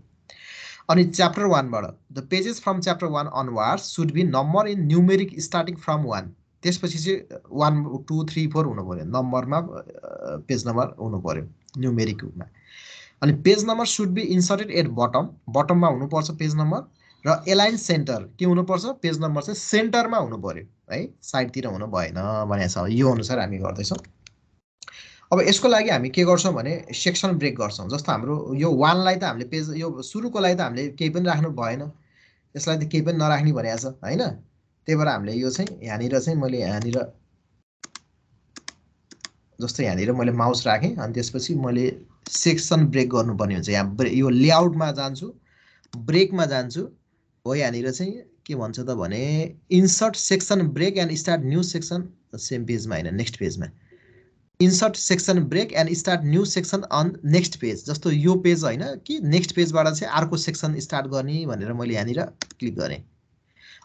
अनि च्याप्टर 1 बाट the pages from chapter 1 onwards should be number in numeric starting from 1 त्यसपछि चाहिँ 1 2 3 4 हुनु पर्यो नम्बरमा पेज नम्बर हुनु पर्यो न्युमेरिकमा। अनि page number should be inserted at बटममा हुनुपर्छ पेज नम्बर र एलाइन सेन्टर के हुनुपर्छ पेज नम्बर चाहिँ सेन्टरमा हुनु पर्यो है साइडतिर हुनु भएन भनेको छ। यो अनुसार हामी गर्दैछौँ। अब यसको लागि हामी के गर्छौँ भने सेक्सन ब्रेक गर्छौँ। जस्तो हाम्रो यो 1 लाई त हामीले पेज यो सुरुको लागि त हामीले केही पनि राख्नु भएन यसलाई त केही पनि नराख्ने भनेको छ हैन। त्यही भएर हामीले यो चाहिँ यहाँनिर चाहिँ मैले यहाँनिर जस्तो यहाँनिर मैले माउस राखेँ अनि त्यसपछि मैले सेक्सन ब्रेक गर्नुपर्ने हुन्छ। यहाँ यो लेआउटमा जान्छु ब्रेकमा जान्छु हो यहाँनिर चाहिँ के भन्छ त भने insert section break and start new section same पेजमा हैन नेक्स्ट पेजमा insert section break and start new section on next page. जस्तो यो पेज हैन कि नेक्स्ट पेजबाट चाहिँ अर्को सेक्सन स्टार्ट गर्ने भनेर मैले यहाँनिर क्लिक गरेँ।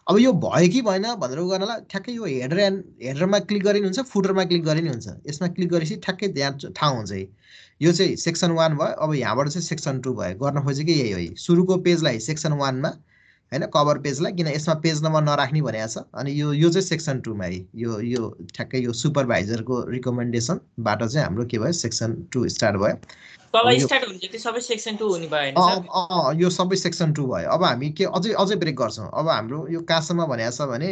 अब यो भयो कि भएन भनेर गर्नलाई ठ्याक्कै यो हेडरमा क्लिक गरे नि हुन्छ फुटरमा क्लिक गरे नि हुन्छ। यसमा क्लिक गरेपछि ठ्याक्कै त्यहाँ ठाउँ हुन्छ यो चाहिँ सेक्सन 1 भयो। अब यहाँबाट चाहिँ सेक्सन 2 भयो। गर्न खोजेको यही हो सुरुको पेजलाई सेक्सन 1 मा हैन कभर पेजलाई किन यसमा पेज नम्बर नराख्ने भनेको छ। अनि यो चाहिँ सेक्सन 2 मा यो ठ्याक्कै यो सुपरभाइजरको रिकमेन्डेसनबाट चाहिँ हाम्रो के भयो सेक्सन 2 स्टार्ट भयो। तल स्टार्ट हुन्छ त्यो सबै सेक्सन 2 हुने भयो हैन सर यो सबै सेक्सन 2 भयो। अब हामी के अझै ब्रेक गर्छौँ। अब हाम्रो यो कहाँसम्म भनेको छ भने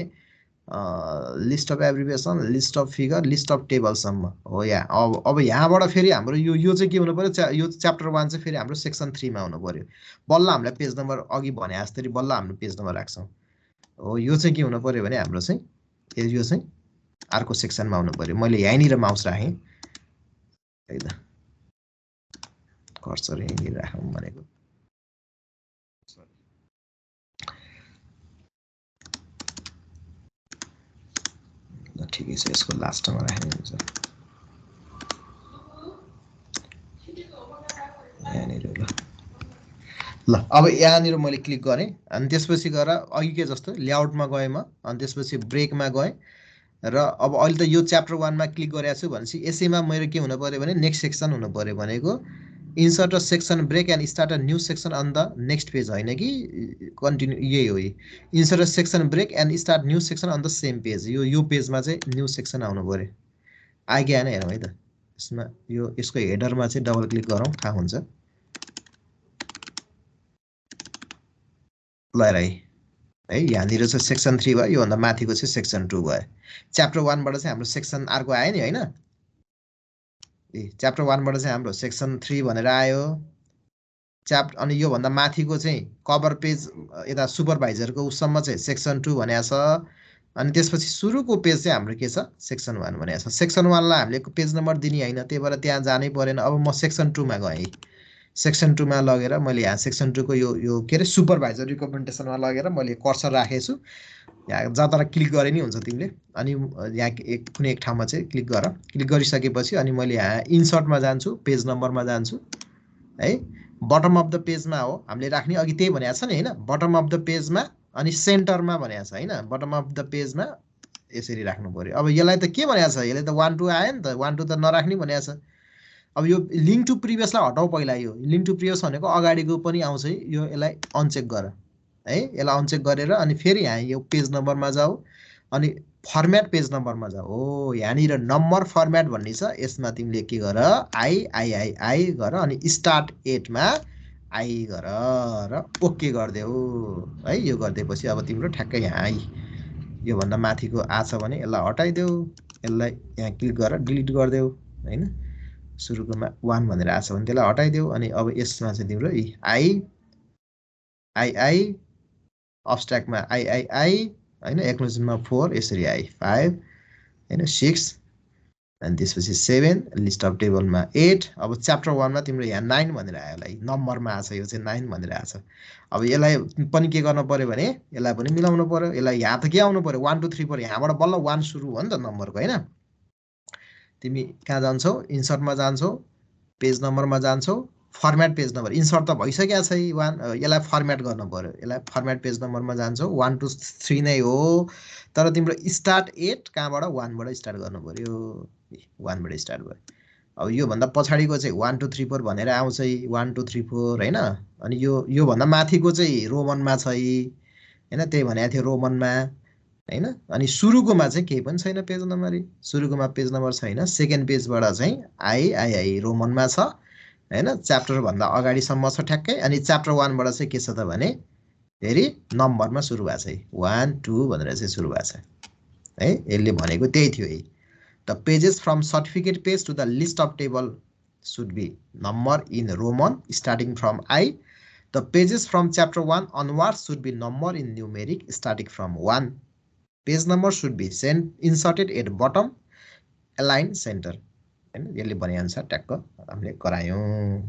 list of abbreviation, list of figure, list of टेबलसम्म हो यहाँ। अब यहाँबाट फेरि हाम्रो यो चाहिँ के हुनु पर्यो, यो च्याप्टर 1 चाहिँ फेरि हाम्रो सेक्सन 3 मा हुनु पर्यो। बल्ल हामीलाई पेज नम्बर अघि भने जस्तै बल्ल हाम्रो पेज नम्बर राख्छौँ। हो यो चाहिँ के हुनु पर्यो भने हाम्रो चाहिँ यो चाहिँ अर्को सेक्सनमा हुनु पर्यो। मैले यहीँनिर माउस राखेँ है त, कर्सर यहीँनिर राखौँ भनेको। ठिकै छ, यसको लास्टमा राख्ने हुन्छ यहाँनिर। ल अब यहाँनिर मैले क्लिक गरेँ अनि त्यसपछि गएर अघि के जस्तो लेआउटमा गएँ म, अनि त्यसपछि ब्रेकमा गएँ र अब अहिले त यो च्याप्टर 1 मा क्लिक गरेको छु भनेपछि यसैमा मेरो के हुनु पर्यो भने नेक्स्ट सेक्सन हुनु पर्यो भनेको insert a section break and start a new section on the next page होइन कि कन्टिन्यू, यही हो। Insert a section break and start new section on the same page, यो पेजमा चाहिँ न्यू सेक्सन आउनु पर्यो। आइगयो आएन हेरौँ है त। यसमा यो यसको हेडरमा चाहिँ डबल क्लिक गरौँ, थाहा हुन्छ। ल है यहाँनिर चाहिँ सेक्सन 3 भयो, योभन्दा माथिको चाहिँ सेक्सन 2 भयो। च्याप्टर 1 बाट चाहिँ हाम्रो सेक्सन अर्को आयो नि होइन, च्याप्टर 1 बाट चाहिँ हाम्रो सेक्सन 3 भनेर आयो। अनि योभन्दा माथिको चाहिँ कभर पेज यता सुपरभाइजरको उसम्म चाहिँ सेक्सन 2 भनेको छ। अनि त्यसपछि सुरुको पेज चाहिँ हाम्रो के छ, सेक्सन 1 भनेको छ। सेक्सन 1 लाई हामीले पेज नम्बर दिने होइन, त्यही भएर त्यहाँ जानै परेन। अब म सेक्सन 2 मा गएँ। सेक्सन 2 मा लगेर मैले यहाँ सेक्सन 2 को यो के अरे सुपरभाइजर रिकमेन्डेसनमा लगेर मैले कर्सर राखेको छु। यहाँ जतार क्लिक गरे नि हुन्छ तिमीले। अनि यहाँ कुनै एक ठाउँमा चाहिँ क्लिक गर। क्लिक गरिसकेपछि अनि मैले यहाँ इन्सर्टमा जान्छु, पेज नम्बरमा जान्छु है। बटम अफ द पेजमा हो हामीले राख्ने, अघि त्यही भनेको छ नि होइन, बटम अफ द पेजमा अनि सेन्टरमा भनेको छ होइन। बटम अफ द पेजमा यसरी राख्नु पर्यो। अब यसलाई त के भनेको छ, यसले त 1 2 आयो नि त, 1 2 त नराख्ने भनेको छ। अब यो लिङ्क टु प्रिभियसलाई हटाऊ पहिला। यो लिङ्क टु प्रिभियस भनेको अगाडिको पनि आउँछ, यो यसलाई अनचेक गर है। यसलाई अनचेक गरेर अनि फेरि यहाँ यो पेज नम्बरमा जाऊ अनि फर्मेट पेज नम्बरमा जाऊ। हो यहाँनिर नम्बर फर्मेट भन्ने छ, यसमा तिमीले के गर, आई गर अनि स्टार्ट 8 मा आई गर र ओके गरिदेऊ है। यो गरिदिएपछि अब तिम्रो ठ्याक्कै यहाँ आई योभन्दा माथिको आछ भने यसलाई हटाइदेऊ, यसलाई यहाँ क्लिक गरेर डिलिट गरिदेऊ होइन। सुरुकोमा 1 भनेर आछ भने त्यसलाई हटाइदेऊ। अनि अब यसमा चाहिँ तिम्रो आई अब्स्ट्र्याक्टमा आई होइन, एक्सक्लुजनमा 4 यसरी आई 5 होइन 6 अनि त्यसपछि 7, लिस्ट अफ टेबलमा 8। अब च्याप्टर 1 मा तिम्रो यहाँ 9 भनेर आयो, यसलाई नम्बरमा आछ, यो चाहिँ 9 भनेर आछ। अब यसलाई पनि के गर्नु पर्यो भने यसलाई पनि मिलाउनु पर्यो। यसलाई यहाँ त के आउनु पर्यो, 1 2 3 4, यहाँबाट बल्ल 1 सुरु हो नि त नम्बरको होइन। तिमी कहाँ जान्छौ, इन्सर्टमा जान्छौ, पेज नम्बरमा जान्छौ, फर्मेट पेज नम्बर। इन्सर्ट त भइसकेको छ 1, यसलाई फर्मेट गर्नु पर्यो। यसलाई फर्मेट पेज नम्बरमा जान्छौ, 1 2 3 नै हो, तर तिम्रो स्टार्ट 8 कहाँबाट 1 बाट स्टार्ट गर्नु पर्यो, 1 बाट स्टार्ट भयो। अब योभन्दा पछाडिको चाहिँ 1 2 3 4 भनेर आउँछ, 1 2 3 4 होइन। अनि योभन्दा माथिको चाहिँ रोमनमा छ होइन, त्यही भनेको थियो रोमनमा होइन। अनि सुरुकोमा चाहिँ केही पनि छैन पेज नम्बर, सुरुकोमा पेज नम्बर छैन। सेकेन्ड पेजबाट चाहिँ आई रोमनमा छ होइन, च्याप्टर भन्दा अगाडिसम्म छ ठ्याक्कै। अनि च्याप्टर 1 बाट चाहिँ के छ त भने फेरि नम्बरमा सुरु भएको छ, 1 2 भनेर चाहिँ सुरु भएको छ है। यसले भनेको त्यही थियो है। The pages from certificate page to the list of table should be number in Roman starting from I. The pages from chapter 1 onwards should be number in numeric starting from 1. Page number should be inserted at bottom, align center हैन। यसले भने अनुसार ट्याक्क हामीले गरायौं।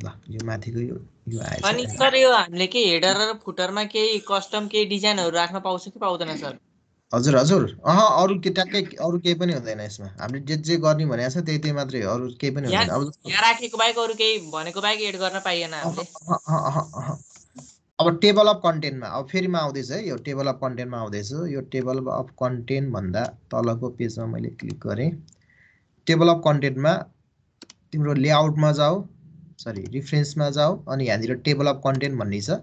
ल यो माथिको यो आएछ। अनि सर यो हामीले के हेडर र फुटरमा केही कस्टम केही डिजाइनहरु राख्न पाउँछ कि पाउँदैन सर? हजुर हजुर अरु के ट्याक्कै अरु केही पनि हुँदैन यसमा। हामीले जे गर्ने भनेको छ त्यही मात्रै हो, अरु केही पनि हुँदैन। अब यहाँ राखेको बाहेक अरु केही भनेको बाहेक एड गर्न पाइएन हामीले। अब टेबल अफ कन्टेन्टमा अब फेरि म आउँदैछ है, यो टेबल अफ कन्टेन्टमा आउँदैछु। यो टेबल अफ कन्टेन्ट भन्दा तलको पेजमा मैले क्लिक गरे। टेबल अफ कन्टेन्टमा तिम्रो लेआउटमा जाऊ, सरी रिफरेन्समा जाऊ, अनि यहाँनिर टेबल अफ कन्टेन्ट भन्ने छ।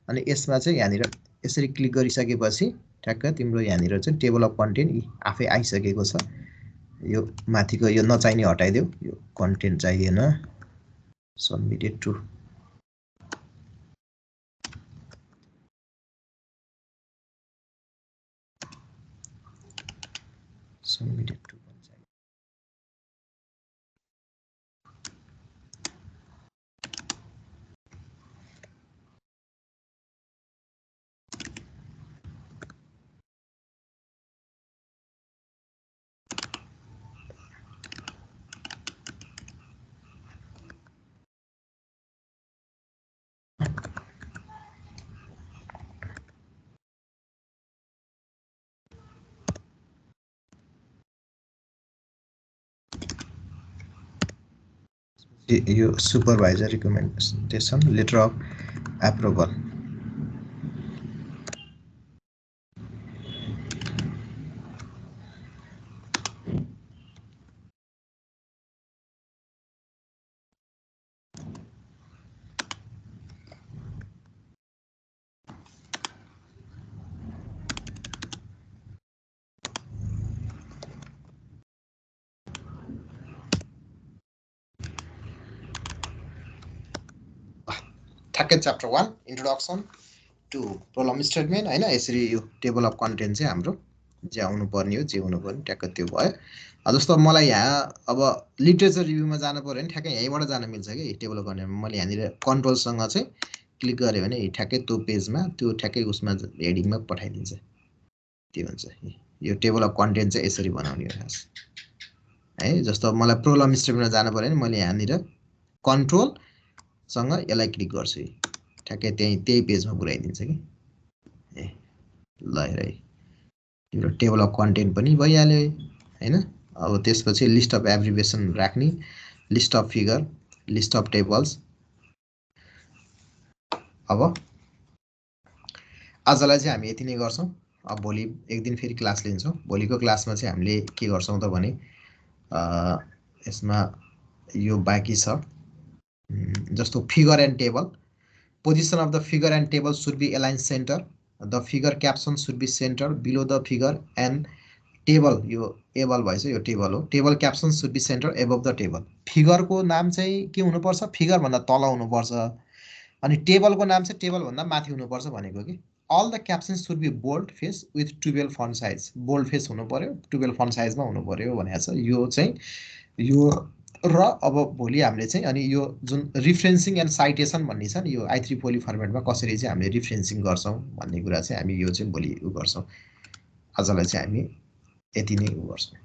अनि यसमा चाहिँ यहाँनिर यसरी क्लिक गरिसकेपछि ठ्याक्क तिम्रो यहाँनिर चाहिँ टेबल अफ कन्टेन्ट आफै आइसकेको छ। यो माथिको यो नचाहिने हटाइदेऊ, यो कन्टेन्ट चाहिएन। Submitted to submit to your supervisor recommendation letter of approval. ठ्याक्कै chapter 1 introduction to problem statement हैन यसरी यो टेबल अफ कन्टेन्ट चाहिँ हाम्रो जे आउनु पर्ने हो जे हुनु पर्ने ट्याक्क त्यो भयो जस्तो मलाई यहाँ अब लिटरेचर रिभ्यूमा जानु पर्यो भने ठ्याक्कै यहीँबाट जान मिल्छ कि टेबल अफ कन्टेन्टमा मैले यहाँनिर कन्ट्रोलसँग चाहिँ क्लिक गरेँ भने ठ्याक्कै त्यो पेजमा त्यो ठ्याक्कै उसमा हेडिङमा पठाइदिन्छ त्यो हुन्छ यो टेबल अफ कन्टेन्ट चाहिँ यसरी बनाउने हो खास है जस्तो मलाई प्रब्लम स्टेटमेन्टमा जानु पर्यो भने मैले यहाँनिर कन्ट्रोलसँग यसलाई क्लिक गर्छु ठ्याक्कै त्यही पेजमा पुऱ्याइदिन्छ कि ए ल है तिम्रो टेबल अफ कन्टेन्ट पनि भइहाल्यो हैन अब त्यसपछि लिस्ट अफ एब्रिभिएसन राख्ने list of figure list of tables अब आजलाई चाहिँ हामी यति नै गर्छौं अब भोलि एक दिन फेरि क्लास लिन्छौं भोलिको क्लासमा चाहिँ हामीले के गर्छौं त भने यसमा यो बाँकी छ जस्तो figure and table position of the figure and table should be aligned center the figure caption should be center below the figure and table यो able भएछ यो टेबल हो table caption should be center above the table figure को नाम चाहिँ के हुनु पर्छ फिगर भन्दा तल हुनु पर्छ अनि टेबल को नाम चाहिँ टेबल भन्दा माथि हुनु पर्छ भनेको कि all the captions should be bold face with 12 font size bold face हुनु पर्यो 12 font size मा हुनु पर्यो भनेको छ यो चाहिँ यो र अब भोलि हामीले चाहिँ अनि यो जुन रिफरेन्सिङ एन्ड साइटेसन भन्ने छ नि यो I3 फर्मेटमा कसरी चाहिँ हामीले रिफरेन्सिङ गर्छौं भन्ने कुरा चाहिँ हामी यो चाहिँ भोलि गर्छौं आजलाई चाहिँ हामी यति नै गर्छौं